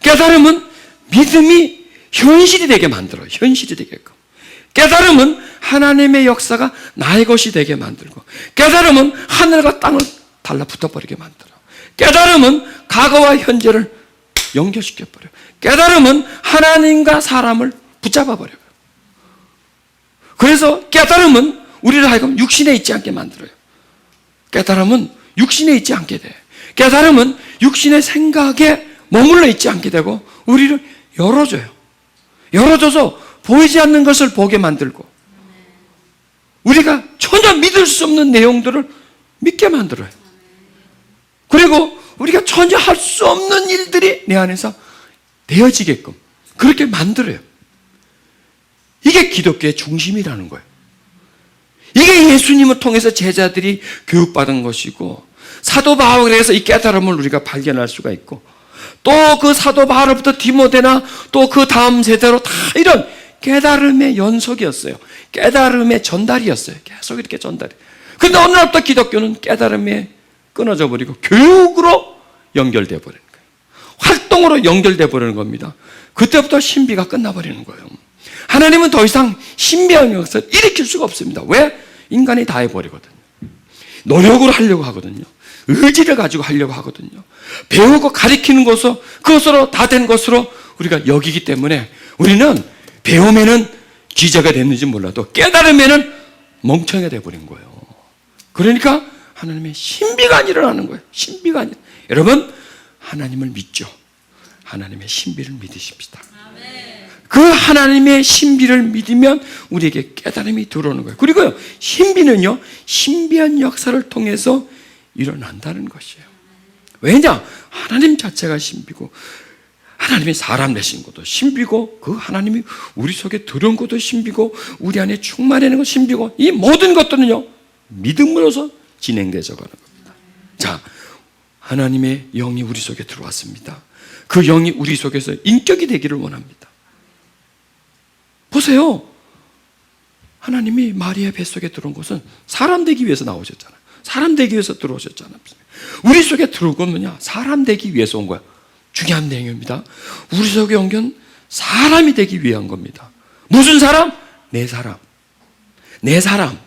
깨달음은 믿음이 현실이 되게 만들어요. 현실이 되게끔. 깨달음은 하나님의 역사가 나의 것이 되게 만들고, 깨달음은 하늘과 땅을 달라붙어 버리게 만들어. 깨달음은 과거와 현재를 연결시켜 버려요. 깨달음은 하나님과 사람을 붙잡아 버려요. 그래서 깨달음은 우리를 하여금 육신에 있지 않게 만들어요. 깨달음은 육신에 있지 않게 돼. 깨달음은 육신의 생각에 머물러 있지 않게 되고 우리를 열어줘요. 열어줘서 보이지 않는 것을 보게 만들고, 우리가 전혀 믿을 수 없는 내용들을 믿게 만들어요. 그리고 우리가 전혀 할 수 없는 일들이 내 안에서 되어지게끔 그렇게 만들어요. 이게 기독교의 중심이라는 거예요. 이게 예수님을 통해서 제자들이 교육받은 것이고, 사도 바울에서 이 깨달음을 우리가 발견할 수가 있고, 또 그 사도 바울부터 디모데나 또 그 다음 세대로 다 이런 깨달음의 연속이었어요. 깨달음의 전달이었어요. 계속 이렇게 전달이. 그런데 어느 날부터 기독교는 깨달음에 끊어져 버리고 교육으로 연결돼 버리는 거예요. 활동으로 연결돼 버리는 겁니다. 그때부터 신비가 끝나버리는 거예요. 하나님은 더 이상 신비한 역사를 일으킬 수가 없습니다. 왜? 인간이 다 해버리거든요. 노력으로 하려고 하거든요. 의지를 가지고 하려고 하거든요. 배우고 가르치는 것으로, 그것으로 다 된 것으로 우리가 여기기 때문에 우리는 배움에는 기자가 됐는지 몰라도 깨달음에는 멍청이가 돼버린 거예요. 그러니까 하나님의 신비가 안 일어나는 거예요. 신비가 아니라. 여러분, 하나님을 믿죠. 하나님의 신비를 믿으십시다. 그 하나님의 신비를 믿으면 우리에게 깨달음이 들어오는 거예요. 그리고요, 신비는요, 신비한 역사를 통해서 일어난다는 것이에요. 왜냐? 하나님 자체가 신비고, 하나님이 사람 내신 것도 신비고, 그 하나님이 우리 속에 들어온 것도 신비고, 우리 안에 충만하는 것도 신비고, 이 모든 것들은요, 믿음으로서 진행되어 가는 겁니다. 자, 하나님의 영이 우리 속에 들어왔습니다. 그 영이 우리 속에서 인격이 되기를 원합니다. 보세요. 하나님이 마리아 뱃속에 들어온 것은 사람 되기 위해서 나오셨잖아요. 사람 되기 위해서 들어오셨잖아요. 우리 속에 들어온 건 뭐냐? 사람 되기 위해서 온 거야. 중요한 내용입니다. 우리 속에 온 건 사람이 되기 위한 겁니다. 무슨 사람? 내 사람. 내 사람.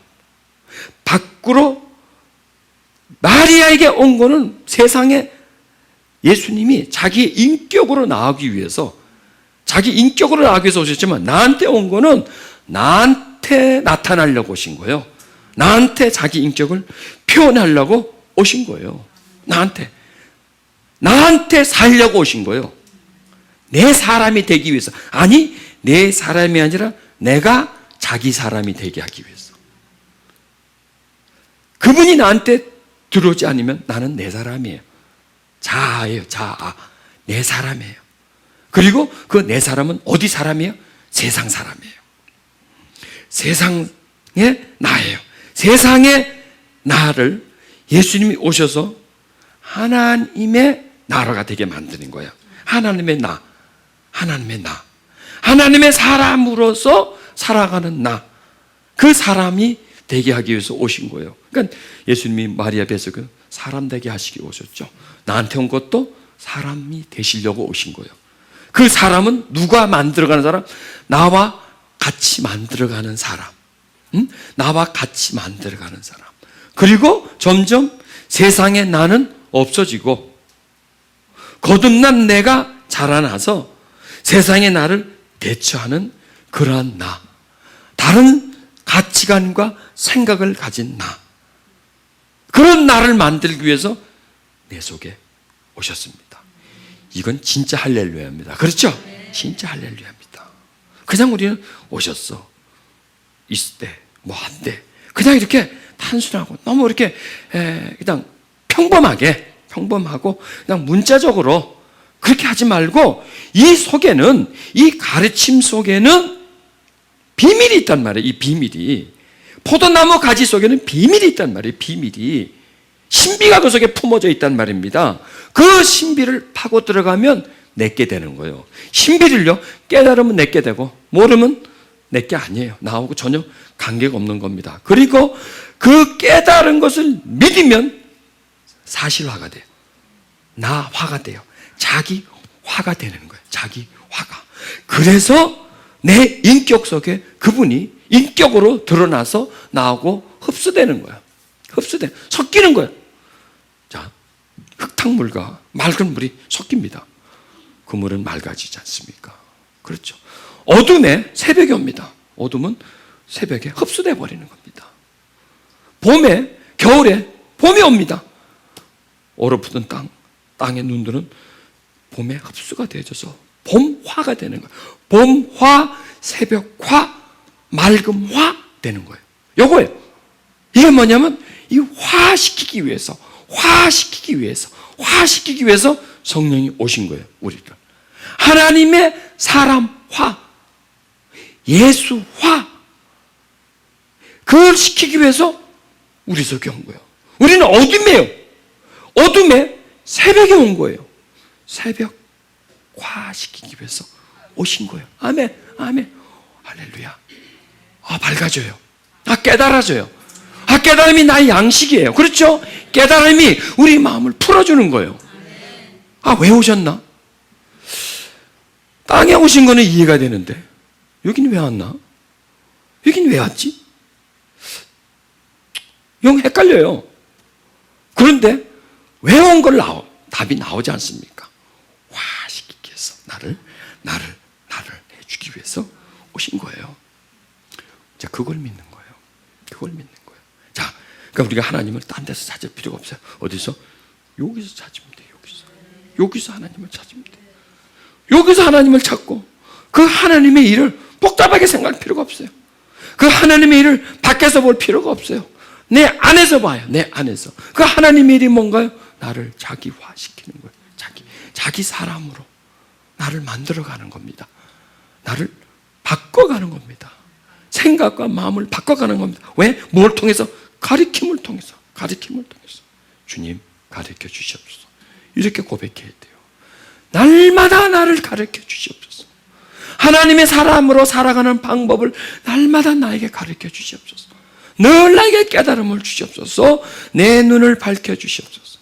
밖으로 마리아에게 온 거는 세상에 예수님이 자기 인격으로 나오기 위해서, 자기 인격으로 나오기 위해서 오셨지만, 나한테 온 거는 나한테 나타나려고 오신 거예요. 나한테 자기 인격을 표현하려고 오신 거예요. 나한테 살려고 오신 거예요. 내 사람이 되기 위해서. 아니, 내 사람이 아니라 내가 자기 사람이 되게 하기 위해서. 그분이 나한테 들어오지 않으면 나는 내 사람이에요. 자아예요. 자아. 내 사람이에요. 그리고 그 내 사람은 어디 사람이에요? 세상 사람이에요. 세상의 나예요. 세상의 나를 예수님이 오셔서 하나님의 나라가 되게 만드는 거예요. 하나님의 나. 하나님의 나. 하나님의 사람으로서 살아가는 나. 그 사람이 되게 하기 위해서 오신 거예요. 그러니까 예수님이 마리아 뱃속에 사람 되게 하시기 오셨죠. 나한테 온 것도 사람이 되시려고 오신 거예요. 그 사람은 누가 만들어가는 사람? 나와 같이 만들어가는 사람. 나와 같이 만들어가는 사람. 그리고 점점 세상에 나는 없어지고 거듭난 내가 자라나서 세상의 나를 대처하는 그러한 나. 다른 가치관과 생각을 가진 나. 그런 나를 만들기 위해서 내 속에 오셨습니다. 이건 진짜 할렐루야입니다. 그렇죠? 진짜 할렐루야입니다. 그냥 우리는 오셨어. 있을 때, 뭐 한대. 그냥 이렇게 단순하고 너무 이렇게 그냥 평범하고 그냥 문자적으로 그렇게 하지 말고 이 속에는, 이 가르침 속에는 비밀이 있단 말이에요. 이 비밀이. 포도나무 가지 속에는 비밀이 있단 말이에요. 비밀이. 신비가 그 속에 품어져 있단 말입니다. 그 신비를 파고 들어가면 내게 되는 거예요. 신비를요, 깨달으면 내게 되고 모르면 내게 아니에요. 나하고 전혀 관계가 없는 겁니다. 그리고 그 깨달은 것을 믿으면 사실화가 돼요. 나화가 돼요. 자기 화가 되는 거예요. 자기 화가. 그래서 내 인격 속에 그분이 인격으로 드러나서 나하고 흡수되는 거예요. 섞이는 거예요. 자, 흙탕물과 맑은 물이 섞입니다. 그 물은 맑아지지 않습니까? 그렇죠. 어둠에 새벽이 옵니다. 어둠은 새벽에 흡수돼 버리는 겁니다. 겨울에 봄이 옵니다. 얼어붙은 땅의 눈들은 봄에 흡수가 되어져서 봄화가 되는 거예요. 봄화, 새벽화, 맑음화 되는 거예요. 요거예요. 이게 뭐냐면 이 화시키기 위해서 성령이 오신 거예요. 우리를 하나님의 사람화, 예수화, 그걸 시키기 위해서 우리 속에 온 거예요. 우리는 어둠이에요. 어둠에 새벽에 온 거예요. 새벽화 시키기 위해서 오신 거예요. 아멘, 아멘, 할렐루야. 밝아져요. 깨달아져요. 깨달음이 나의 양식이에요. 그렇죠? 깨달음이 우리 마음을 풀어주는 거예요. 왜 오셨나? 땅에 오신 거는 이해가 되는데 여기는 왜 왔나? 여기는 왜 왔지? 영 헷갈려요. 그런데 왜 온 걸 답이 나오지 않습니까? 화시키기 위해서 나를 해주기 위해서 오신 거예요. 자, 그걸 믿는 거예요. 그걸 믿는 거예요. 자, 그러니까 우리가 하나님을 딴 데서 찾을 필요가 없어요. 어디서? 여기서 찾으면 돼요. 여기서 하나님을 찾으면 돼요. 여기서 하나님을 찾고 그 하나님의 일을 복잡하게 생각할 필요가 없어요. 그 하나님의 일을 밖에서 볼 필요가 없어요. 내 안에서 봐요. 내 안에서. 그 하나님의 일이 뭔가요? 나를 자기화시키는 거예요. 자기 사람으로 나를 만들어가는 겁니다. 나를 바꿔가는 겁니다. 생각과 마음을 바꿔가는 겁니다. 왜? 뭘 통해서? 가르침을 통해서. 주님 가르쳐 주시옵소서. 이렇게 고백해야 돼요. 날마다 나를 가르쳐 주시옵소서. 하나님의 사람으로 살아가는 방법을 날마다 나에게 가르쳐 주시옵소서. 늘 나에게 깨달음을 주시옵소서. 내 눈을 밝혀 주시옵소서.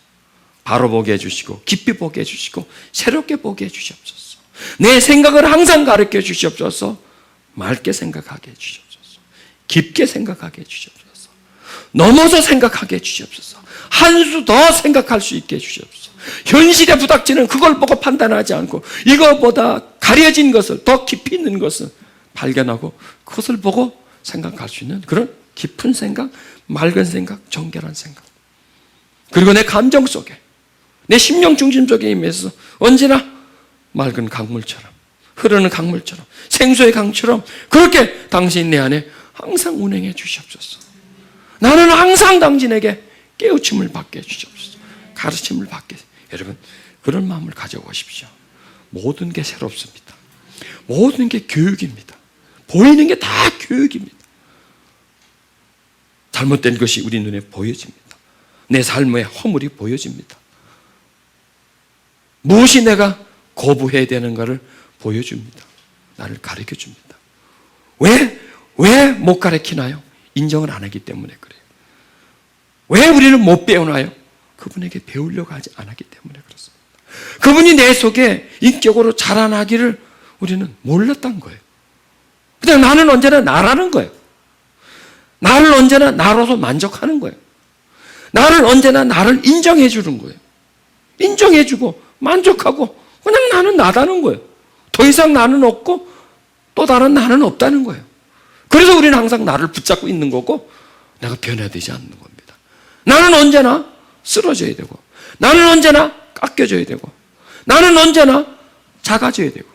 바로 보게 해주시고 깊이 보게 해주시고 새롭게 보게 해주시옵소서. 내 생각을 항상 가르쳐 주시옵소서. 맑게 생각하게 해주시옵소서. 깊게 생각하게 해주시옵소서. 넘어서 생각하게 해주시옵소서. 한 수 더 생각할 수 있게 해주시옵소서. 현실에 부닥치는 그걸 보고 판단하지 않고 이것보다 가려진 것을, 더 깊이 있는 것을 발견하고 그것을 보고 생각할 수 있는 그런 깊은 생각, 맑은 생각, 정결한 생각. 그리고 내 감정 속에, 내 심령 중심 속에 임해서 언제나 맑은 강물처럼, 흐르는 강물처럼, 생수의 강처럼 그렇게 당신 내 안에 항상 운행해 주시옵소서. 나는 항상 당신에게 깨우침을 받게 해주시옵소서. 가르침을 받게. 여러분, 그런 마음을 가져오십시오. 모든 게 새롭습니다. 모든 게 교육입니다. 보이는 게 다 교육입니다. 잘못된 것이 우리 눈에 보여집니다. 내 삶의 허물이 보여집니다. 무엇이 내가 거부해야 되는가를 보여줍니다. 나를 가르쳐 줍니다. 왜 못 가르치나요? 인정을 안 하기 때문에 그래요. 왜 우리는 못 배우나요? 그분에게 배우려고 하지 않았기 때문에 그렇습니다. 그분이 내 속에 인격으로 자라나기를 우리는 몰랐던 거예요. 그냥 나는 언제나 나라는 거예요. 나를 언제나 나로서 만족하는 거예요. 나를 언제나 나를 인정해 주는 거예요. 인정해 주고 만족하고 그냥 나는 나다는 거예요. 더 이상 나는 없고 또 다른 나는 없다는 거예요. 그래서 우리는 항상 나를 붙잡고 있는 거고 내가 변화되지 않는 겁니다. 나는 언제나 쓰러져야 되고 나는 언제나 깎여져야 되고 나는 언제나 작아져야 되고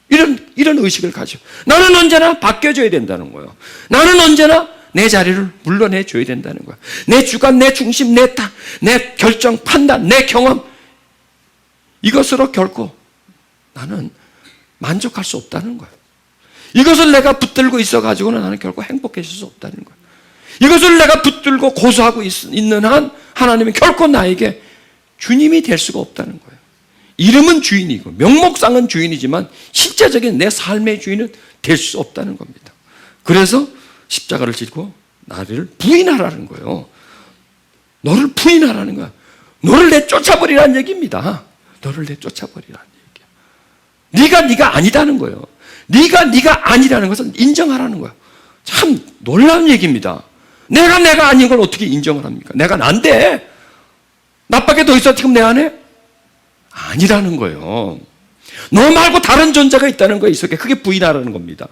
이런 의식을 가지고 나는 언제나 바뀌어져야 된다는 거예요. 나는 언제나 내 자리를 물러내줘야 된다는 거예요. 내 주관, 내 중심, 내 결정, 판단, 내 경험 이것으로 결코 나는 만족할 수 없다는 거예요. 이것을 내가 붙들고 있어가지고는 나는 결코 행복해질 수 없다는 거예요. 이것을 내가 붙들고 고수하고 있는 한 하나님은 결코 나에게 주님이 될 수가 없다는 거예요. 이름은 주인이고 명목상은 주인이지만 실제적인 내 삶의 주인은 될 수 없다는 겁니다. 그래서 십자가를 지고 나를 부인하라는 거예요. 너를 부인하라는 거야. 너를 내쫓아버리라는 얘기입니다. 너를 내쫓아버리라는 얘기야. 네가 아니다는 거예요. 네가 아니라는 것은 인정하라는 거예요. 참 놀라운 얘기입니다. 내가 아닌 걸 어떻게 인정을 합니까? 내가 난데 나밖에 더 있어 지금 내 안에? 아니라는 거예요. 너 말고 다른 존재가 있다는 거예요. 이 속에. 그게 부인하라는 겁니다.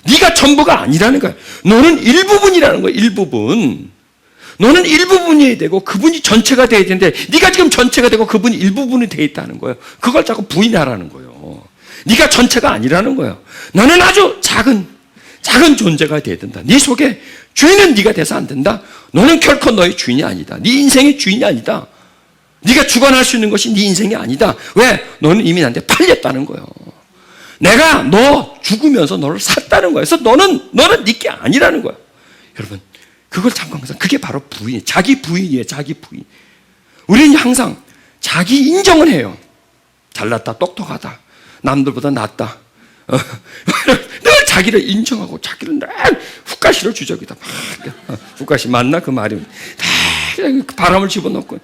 네가 전부가 아니라는 거예요. 너는 일부분이라는 거예요. 일부분. 너는 일부분이어야 되고 그분이 전체가 돼야 되는데 네가 지금 전체가 되고 그분이 일부분이 돼 있다는 거예요. 그걸 자꾸 부인하라는 거예요. 네가 전체가 아니라는 거예요. 너는 아주 작은 존재가 돼야 된다. 네 속에 주인은 네가 돼서 안 된다. 너는 결코 너의 주인이 아니다. 네 인생의 주인이 아니다. 네가 주관할 수 있는 것이 네 인생이 아니다. 왜? 너는 이미 나한테 팔렸다는 거예요. 내가 너 죽으면서 너를 샀다는 거예요. 그래서 너는 네게 아니라는 거예요. 여러분, 그걸 잠깐, 그게 바로 부인, 자기 부인이에요. 자기 부인. 우리는 항상 자기 인정을 해요. 잘났다, 똑똑하다, 남들보다 낫다. 늘 자기를 인정하고 자기를 늘 훅가시로 주적이다. 훅가시 맞나? 그 말이. 바람을 집어넣고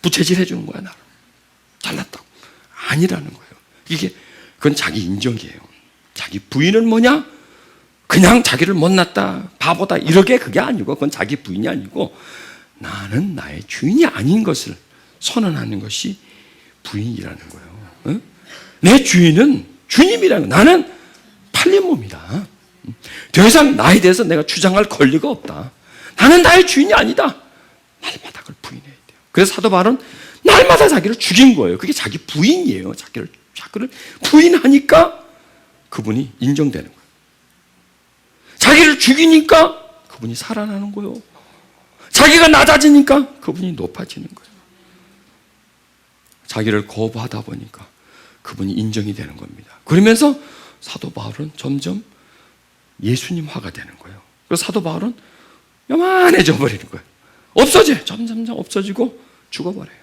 부채질 해주는 거야. 나를. 잘났다고. 아니라는 거예요. 그건 자기 인정이에요. 자기 부인은 뭐냐? 그냥 자기를 못났다, 바보다 이렇게 그게 아니고, 그건 자기 부인이 아니고 나는 나의 주인이 아닌 것을 선언하는 것이 부인이라는 거예요. 내 주인은 주님이라는 거예요. 나는 팔린 몸이다. 더 이상 나에 대해서 내가 주장할 권리가 없다. 나는 나의 주인이 아니다. 날마다 그걸 부인해야 돼요. 그래서 사도 바울은 날마다 자기를 죽인 거예요. 그게 자기 부인이에요. 자기를 부인하니까 그분이 인정되는 거예요. 자기를 죽이니까 그분이 살아나는 거예요. 자기가 낮아지니까 그분이 높아지는 거예요. 자기를 거부하다 보니까 그분이 인정이 되는 겁니다. 그러면서 사도 바울은 점점 예수님화가 되는 거예요. 그래서 사도 바울은 요만해져 버리는 거예요. 없어져요. 점점 없어지고 죽어버려요.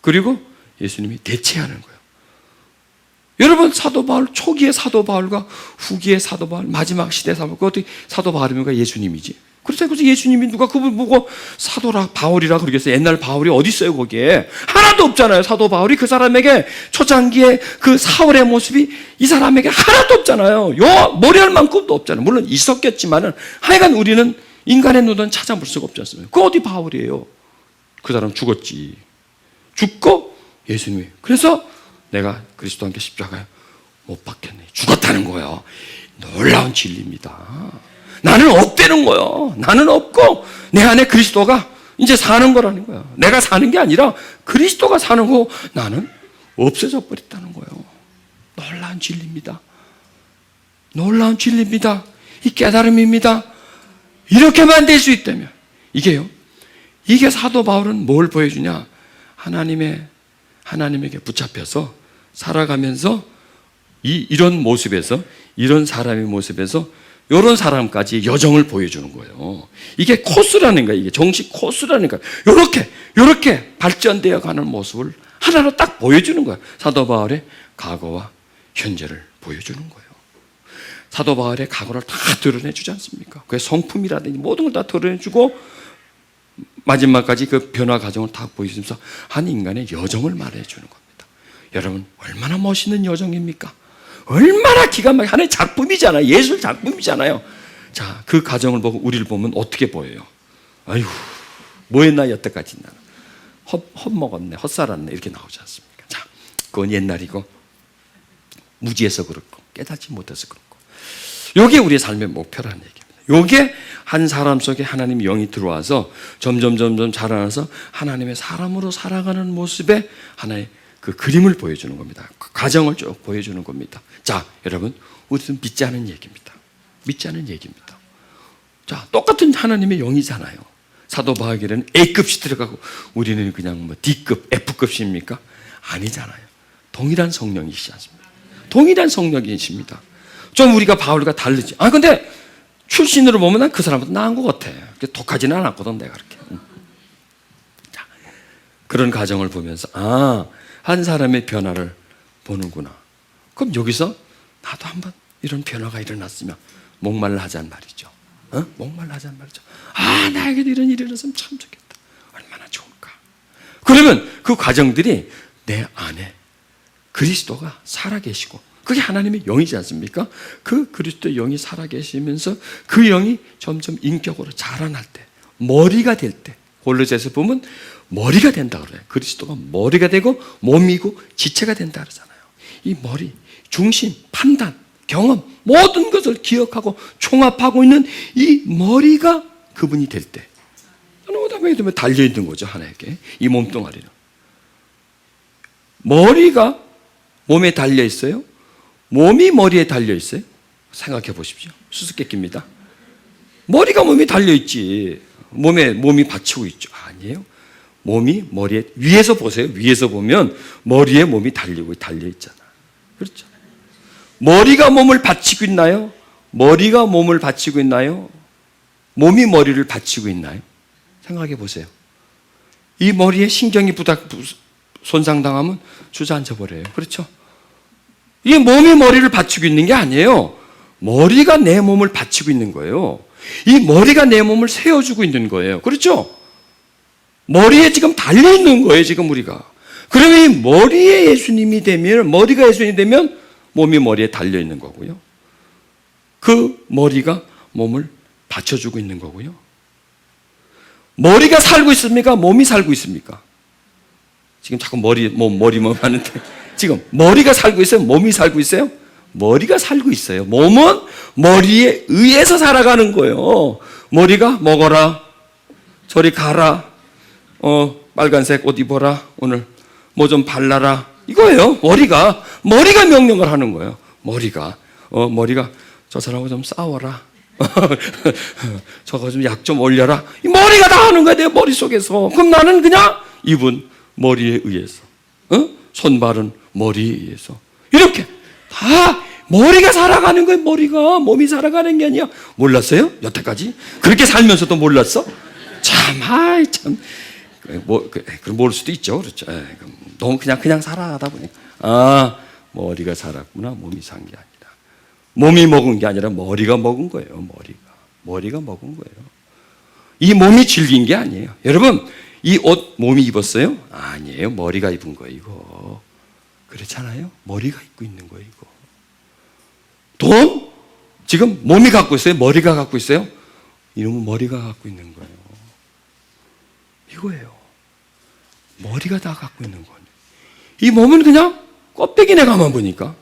그리고 예수님이 대체하는 거예요. 여러분, 사도 바울, 초기의 사도 바울과 후기의 사도 바울, 마지막 시대 사도 바울, 어떻게 사도 바울이면 예수님이지? 그래서 예수님이 누가 그분 보고 사도라, 바울이라 그러겠어요? 옛날 바울이 어디 있어요, 거기에? 하나도 없잖아요. 사도 바울이 그 사람에게 초창기에 그 사울의 모습이 이 사람에게 하나도 없잖아요. 머리할 만큼도 없잖아요. 물론 있었겠지만은 하여간 우리는 인간의 눈은 찾아볼 수가 없지 않습니까? 그 어디 바울이에요? 그 사람 죽었지. 죽고 예수님이. 그래서 내가 그리스도와 함께 십자가에 못 박혔네. 죽었다는 거예요. 놀라운 진리입니다. 나는 없다는 거예요. 나는 없고 내 안에 그리스도가 이제 사는 거라는 거예요. 내가 사는 게 아니라 그리스도가 사는 거고 나는 없어져 버렸다는 거예요. 놀라운 진리입니다. 놀라운 진리입니다. 이 깨달음입니다. 이렇게만 될 수 있다면 이게 사도 바울은 뭘 보여주냐? 하나님에게 붙잡혀서 살아가면서 이런 모습에서, 이런 사람의 모습에서 이런 사람까지 여정을 보여주는 거예요. 이게 코스라는 거예요. 이게 정식 코스라는 거예요. 이렇게 발전되어 가는 모습을 하나로 딱 보여주는 거예요. 사도 바울의 과거와 현재를 보여주는 거예요. 사도 바울의 과거를 다 드러내주지 않습니까? 그의 성품이라든지 모든 걸 다 드러내주고 마지막까지 그 변화 과정을 다 보여주면서 한 인간의 여정을 말해주는 겁니다. 여러분, 얼마나 멋있는 여정입니까? 얼마나 기가 막힌 하나의 작품이잖아요. 예술 작품이잖아요. 자, 그 과정을 보고 우리를 보면 어떻게 보여요? 아유, 뭐 했나 여태까지 나는 헛먹었네, 헛살았네 이렇게 나오지 않습니까? 자, 그건 옛날이고 무지해서 그렇고 깨닫지 못해서 그렇고 이게 우리의 삶의 목표라는 얘기입니다. 이게 한 사람 속에 하나님의 영이 들어와서 점점 자라나서 하나님의 사람으로 살아가는 모습에 하나의 그 그림을 보여주는 겁니다. 그 과정을 쭉 보여주는 겁니다. 자, 여러분, 우리는 믿지 않은 얘기입니다. 믿지 않은 얘기입니다. 자, 똑같은 하나님의 영이잖아요. 사도 바울에게는 A급씩 들어가고 우리는 그냥 D급, F급입니까? 아니잖아요. 동일한 성령이시지 않습니까? 동일한 성령이십니다. 좀 우리가 바울과 다르지. 근데 출신으로 보면 난 그 사람보다 나은 것 같아. 독하지는 않았거든, 내가 그렇게. 자, 그런 과정을 보면서 한 사람의 변화를 보는구나. 그럼 여기서 나도 한번 이런 변화가 일어났으면 목말라 하자는 말이죠. 목말라 하자는 말이죠. 나에게도 이런 일이 일어났으면 참 좋겠다. 얼마나 좋을까. 그러면 그 과정들이 내 안에 그리스도가 살아계시고 그게 하나님의 영이지 않습니까? 그 그리스도의 영이 살아계시면서 그 영이 점점 인격으로 자라날 때, 머리가 될 때, 골로새서 보면 머리가 된다 그래요. 그리스도가 머리가 되고 몸이고 지체가 된다 그러잖아요. 이 머리, 중심, 판단, 경험, 모든 것을 기억하고 총합하고 있는 이 머리가 그분이 될 때, 그다음에 달려있는 거죠, 하나에게. 이 몸뚱아리는. 머리가 몸에 달려있어요. 몸이 머리에 달려 있어요? 생각해 보십시오. 수수께끼입니다. 머리가 몸에 달려 있지. 몸이 받치고 있죠. 아니에요. 몸이 머리에, 위에서 보세요. 위에서 보면 머리에 몸이 달려 있잖아. 그렇죠? 머리가 몸을 받치고 있나요? 머리가 몸을 받치고 있나요? 몸이 머리를 받치고 있나요? 생각해 보세요. 이 머리에 신경이 손상당하면 주저앉아 버려요. 그렇죠? 이 몸이 머리를 받치고 있는 게 아니에요. 머리가 내 몸을 받치고 있는 거예요. 이 머리가 내 몸을 세워주고 있는 거예요. 그렇죠? 머리에 지금 달려 있는 거예요, 지금 우리가. 그러면 이 머리에 예수님이 되면, 머리가 예수님이 되면 몸이 머리에 달려 있는 거고요. 그 머리가 몸을 받쳐주고 있는 거고요. 머리가 살고 있습니까? 몸이 살고 있습니까? 지금 자꾸 머리만 하는데, 지금 머리가 살고 있어요? 몸이 살고 있어요? 머리가 살고 있어요. 몸은 머리에 의해서 살아가는 거예요. 머리가 먹어라, 저리 가라, 빨간색 옷 입어라, 오늘 뭐 좀 발라라, 이거예요. 머리가 명령을 하는 거예요. 머리가 저 사람하고 좀 싸워라, 저거 좀 약 좀 올려라, 이 머리가 다 하는 거야, 내 머릿속에서. 그럼 나는 그냥 입은 머리에 의해서, 손발은 머리에 의해서, 이렇게 다 머리가 살아가는 거예요. 머리가, 몸이 살아가는 게 아니야. 몰랐어요? 여태까지? 그렇게 살면서도 몰랐어? 참. 그럼 모를 수도 있죠. 그렇죠. 너무 그냥 살아가다 보니까. 머리가 살았구나. 몸이 산 게 아니라. 몸이 먹은 게 아니라 머리가 먹은 거예요. 머리가 먹은 거예요. 이 몸이 즐긴 게 아니에요. 여러분, 이 옷 몸이 입었어요? 아니에요. 머리가 입은 거예요, 이거. 그렇잖아요? 머리가 입고 있는 거예요, 이거. 돈? 지금 몸이 갖고 있어요? 머리가 갖고 있어요? 이놈은 머리가 갖고 있는 거예요. 이거예요. 머리가 다 갖고 있는 거예요. 이 몸은 그냥 껍데기네. 가만 보니까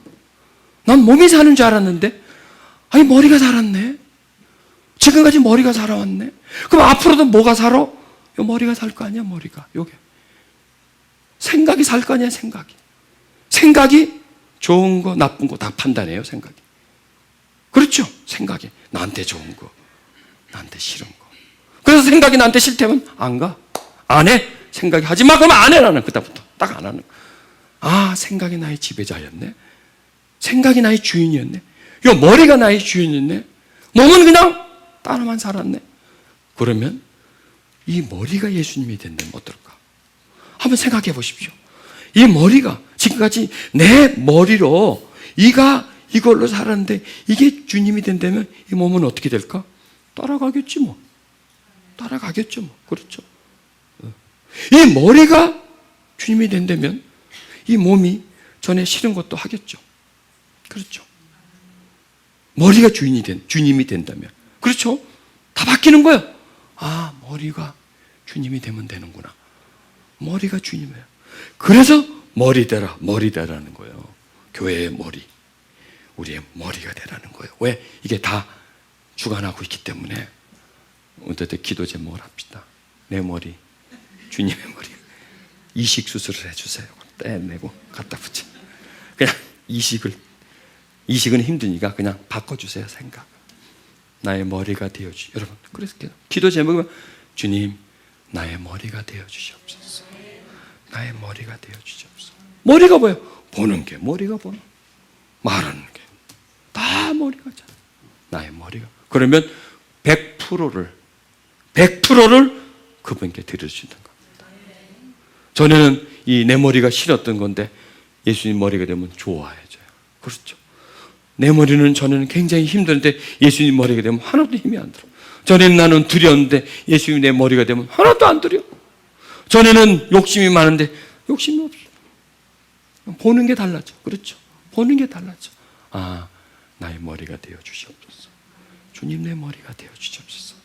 난 몸이 사는 줄 알았는데, 아니 머리가 살았네. 지금까지 머리가 살아왔네. 그럼 앞으로도 뭐가 살아? 요 머리가 살 거 아니야. 머리가 요게 생각이 살 거 아니야. 생각이 좋은 거 나쁜 거 다 판단해요. 생각이. 그렇죠? 생각이 나한테 좋은 거, 나한테 싫은 거. 그래서 생각이 나한테 싫다면 안 가, 안 해. 생각이 하지 마 그러면 안 해. 나는 그다음부터 딱 안 하는 거. 생각이 나의 지배자였네. 생각이 나의 주인이었네. 요 머리가 나의 주인이었네. 몸은 그냥 따라만 살았네. 그러면 이 머리가 예수님이 된다면 어떨까? 한번 생각해 보십시오. 이 머리가 지금까지 내 머리로 이걸로 살았는데 이게 주님이 된다면 이 몸은 어떻게 될까? 따라가겠지 뭐. 그렇죠? 이 머리가 주님이 된다면 이 몸이 전에 싫은 것도 하겠죠. 그렇죠? 머리가 주님이 된다면. 그렇죠? 다 바뀌는 거예요. 머리가 주님이 되면 되는구나. 머리가 주님이에요. 그래서 머리 되라는 거예요. 교회의 머리. 우리의 머리가 되라는 거예요. 왜? 이게 다 주관하고 있기 때문에. 어떨 기도 제목을 합시다. 내 머리, 주님의 머리. 이식 수술을 해주세요. 떼내고 갖다 붙여. 그냥 이식은 힘드니까 그냥 바꿔주세요. 생각. 나의 머리가 되어주시. 여러분, 그래서 기도 제목은 주님, 나의 머리가 되어주시옵소서. 나의 머리가 되어주시옵소서. 머리가 뭐예요? 보는 게 머리가 보는, 말하는 게 다 머리가잖아. 나의 머리가. 그러면 100%를 그분께 드릴 수 있는 겁니다. 전에는 이 내 머리가 싫었던 건데 예수님 머리가 되면 좋아해져요. 그렇죠? 내 머리는 전에는 굉장히 힘든데 예수님 머리가 되면 하나도 힘이 안 들어. 전에는 나는 두려웠는데 예수님 내 머리가 되면 하나도 안 두려. 전에는 욕심이 많은데 욕심이 없어. 보는 게 달라져. 그렇죠? 보는 게 달라져. 나의 머리가 되어 주시옵소서. 주님 내 머리가 되어 주시옵소서.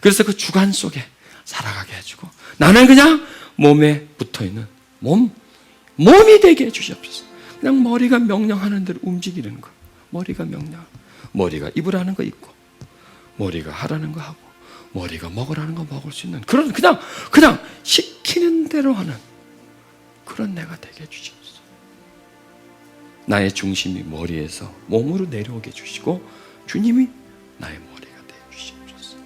그래서 그 주관 속에 살아가게 해주고 나는 그냥 몸에 붙어있는 몸이 되게 해주시옵소서. 그냥 머리가 명령하는 대로 움직이는 거. 머리가 머리가 입으라는 거 입고, 머리가 하라는 거 하고, 머리가 먹으라는 거 먹을 수 있는 그런 그냥 시키는 대로 하는 그런 내가 되게 해주시옵소서. 나의 중심이 머리에서 몸으로 내려오게 해주시고 주님이 나의 머리가 되어주시옵소서.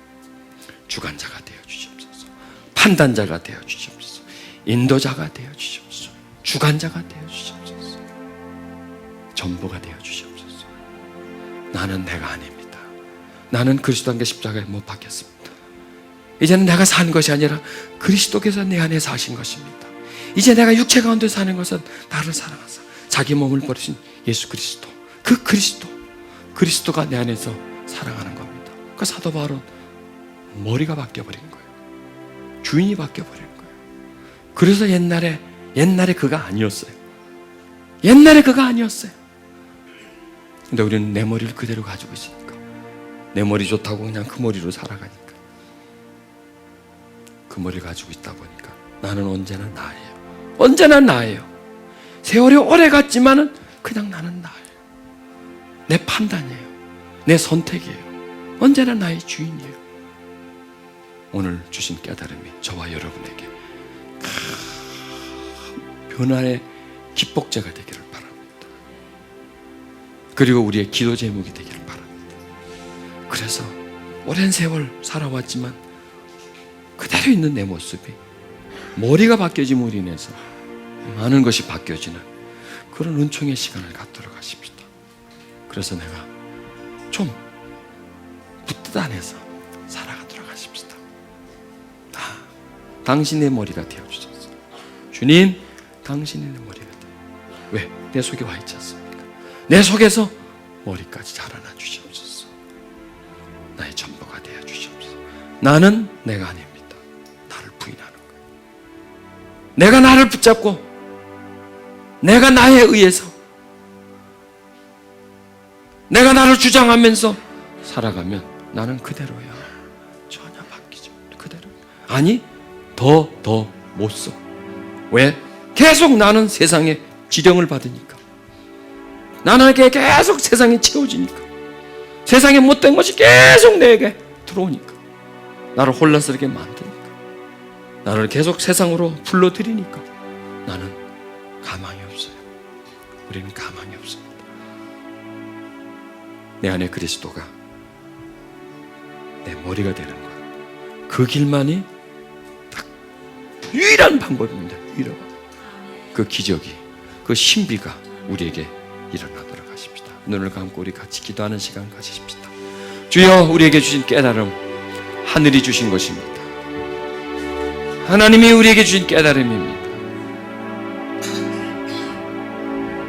주관자가 되어주시옵소서. 판단자가 되어주시옵소서. 인도자가 되어주시옵소서. 주관자가 되어주시옵소서. 전부가 되어주시옵소서. 나는 내가 아닙니다. 나는 그리스도 안에 십자가에 못 박혔습니다. 이제는 내가 산 것이 아니라 그리스도께서 내 안에 사신 것입니다. 이제 내가 육체 가운데 사는 것은 나를 사랑하사 자기 몸을 버리신 예수 그리스도, 그 그리스도가 내 안에서 사랑하는 겁니다. 그 사도 바울은 머리가 바뀌어버린 거예요. 주인이 바뀌어버린 거예요. 그래서 옛날에 그가 아니었어요. 옛날에 그가 아니었어요. 근데 우리는 내 머리를 그대로 가지고 있으니까, 내 머리 좋다고 그냥 그 머리로 살아가니까, 그 머리를 가지고 있다 보니까 나는 언제나 나예요. 언제나 나예요. 세월이 오래 갔지만은 그냥 나는 나예요. 내 판단이에요. 내 선택이에요. 언제나 나의 주인이에요. 오늘 주신 깨달음이 저와 여러분에게 큰 변화의 기폭제가 되기를 바랍니다. 그리고 우리의 기도 제목이 되기를 바랍니다. 그래서 오랜 세월 살아왔지만 그대로 있는 내 모습이 머리가 바뀌어짐으로 인해서 많은 것이 바뀌어지는 그런 은총의 시간을 갖도록 하십시다. 그래서 내가 좀 붙듯 안에서 살아가도록 하십시다. 당신의 머리가 되어주셔서, 주님 당신의 머리가 되어, 왜? 내 속에 와 있지 않습니까? 내 속에서 머리까지 자라나 주시옵소서. 나의 전부가 되어 주시옵소서. 나는 내가 아닙니다. 나를 부인하는 거예요. 내가 나를 붙잡고 내가 나에 의해서 내가 나를 주장하면서 살아가면 나는 그대로야. 전혀 바뀌지 않아. 그대로. 아니 더 못 써. 왜? 계속 나는 세상에 지령을 받으니까, 나에게 계속 세상이 채워지니까, 세상에 못된 것이 계속 내게 들어오니까, 나를 혼란스럽게 만드니까, 나를 계속 세상으로 불러들이니까 나는 가망이 없어요. 우리는 가망이 없습니다. 내 안에 그리스도가 내 머리가 되는 것, 그 길만이 딱 유일한 방법입니다. 유일한 방법. 그 기적이, 그 신비가 우리에게 일어나도록 하십시다. 눈을 감고 우리 같이 기도하는 시간 가지십시다. 주여, 우리에게 주신 깨달음 하늘이 주신 것입니다. 하나님이 우리에게 주신 깨달음입니다.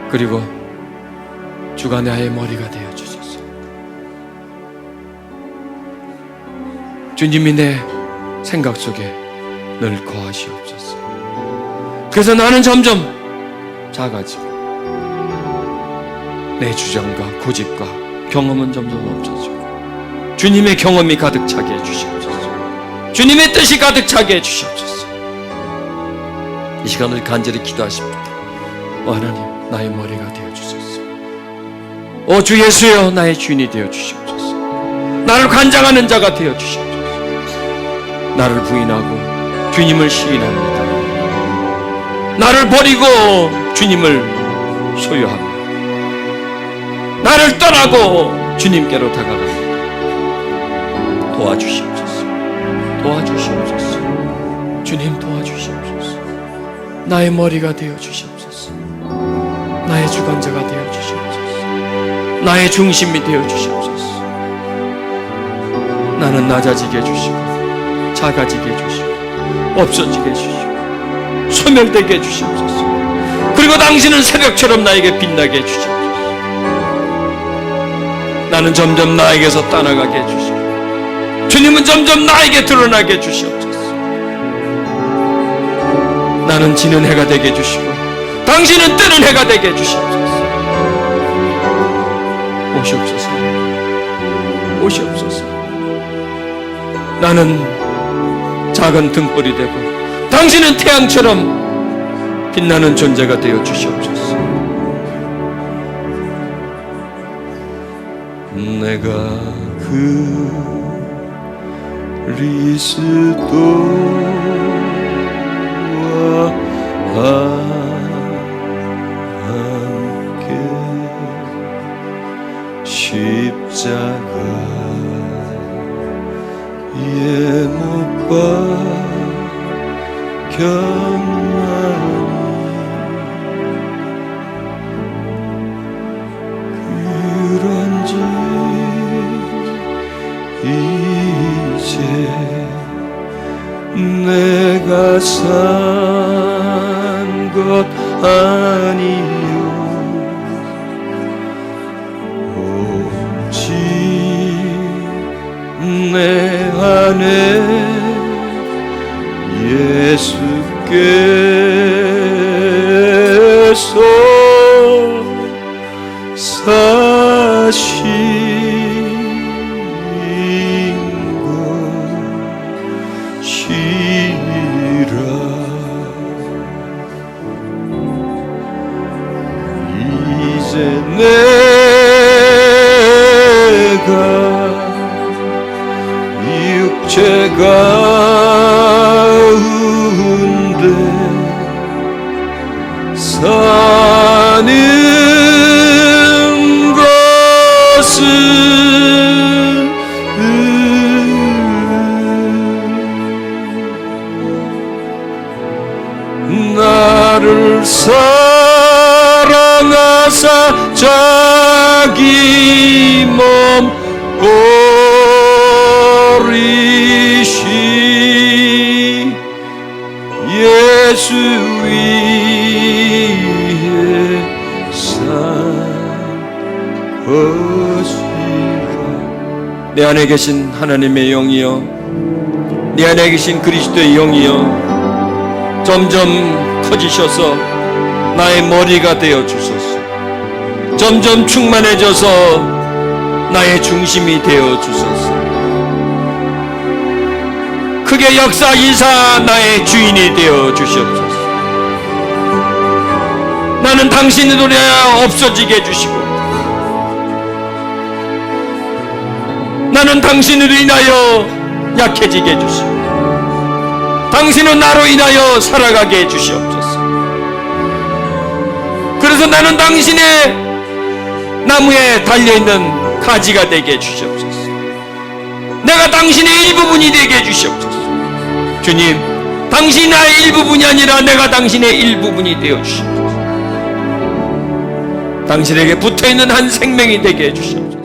그리고 주가 나의 머리가 되어 주소서. 주님이 내 생각 속에 늘 거하시옵소서. 그래서 나는 점점 작아지고 내 주장과 고집과 경험은 점점 없어지고 주님의 경험이 가득 차게 해주시옵소서. 주님의 뜻이 가득 차게 해주시옵소서. 이 시간을 간절히 기도하십니다. 하나님, 나의 머리가 되어주소서. 주 예수여, 나의 주인이 되어주시옵소서. 나를 관장하는 자가 되어주시옵소서. 나를 부인하고 주님을 시인합니다. 나를 버리고 주님을 소유합니다. 나를 떠나고 주님께로 다가갑니다. 도와주시옵소서. 도와주시옵소서. 주님 도와주시옵소서. 나의 머리가 되어주시옵소서. 나의 주관자가 되어주시옵소서. 나의 중심이 되어주시옵소서. 나는 낮아지게 해주시고 작아지게 해주시고 없어지게 해주시고 소멸되게 해주시옵소서. 그리고 당신은 새벽처럼 나에게 빛나게 해주시옵소서. 나는 점점 나에게서 떠나가게 해주시고 주님은 점점 나에게 드러나게 해주시옵소서. 나는 지는 해가 되게 해주시고 당신은 뜨는 해가 되게 해주시옵소서. 오시옵소서. 오시옵소서. 나는 작은 등불이 되고 당신은 태양처럼 빛나는 존재가 되어 주시옵소서. 내가 그리스도와 함께 십자가에 못 박혔나니 그런지 이제 내가 산 것 아니요 오직 내 안에 예수께서 사신 것이라 이제 내가 육체 가운데 사는 것은 나를 사랑하사 자기 몸 버리신 예수 위에 산 것이라. 내 안에 계신 하나님의 영이여, 내 안에 계신 그리스도의 영이여, 점점 커지셔서 나의 머리가 되어 주소서. 점점 충만해져서 나의 중심이 되어 주소서. 크게 역사이사 나의 주인이 되어 주시옵소서. 나는 당신으로 없어지게 해주시고, 나는 당신으로 인하여 약해지게 해주시고, 당신은 나로 인하여 살아가게 해주시옵소서. 그래서 나는 당신의 나무에 달려있는 가지가 되게 해주시옵소서. 내가 당신의 일부분이 되게 해주시옵소서. 주님, 당신이 나의 일부분이 아니라 내가 당신의 일부분이 되어 주시옵소서. 당신에게 붙어있는 한 생명이 되게 해주시옵소서.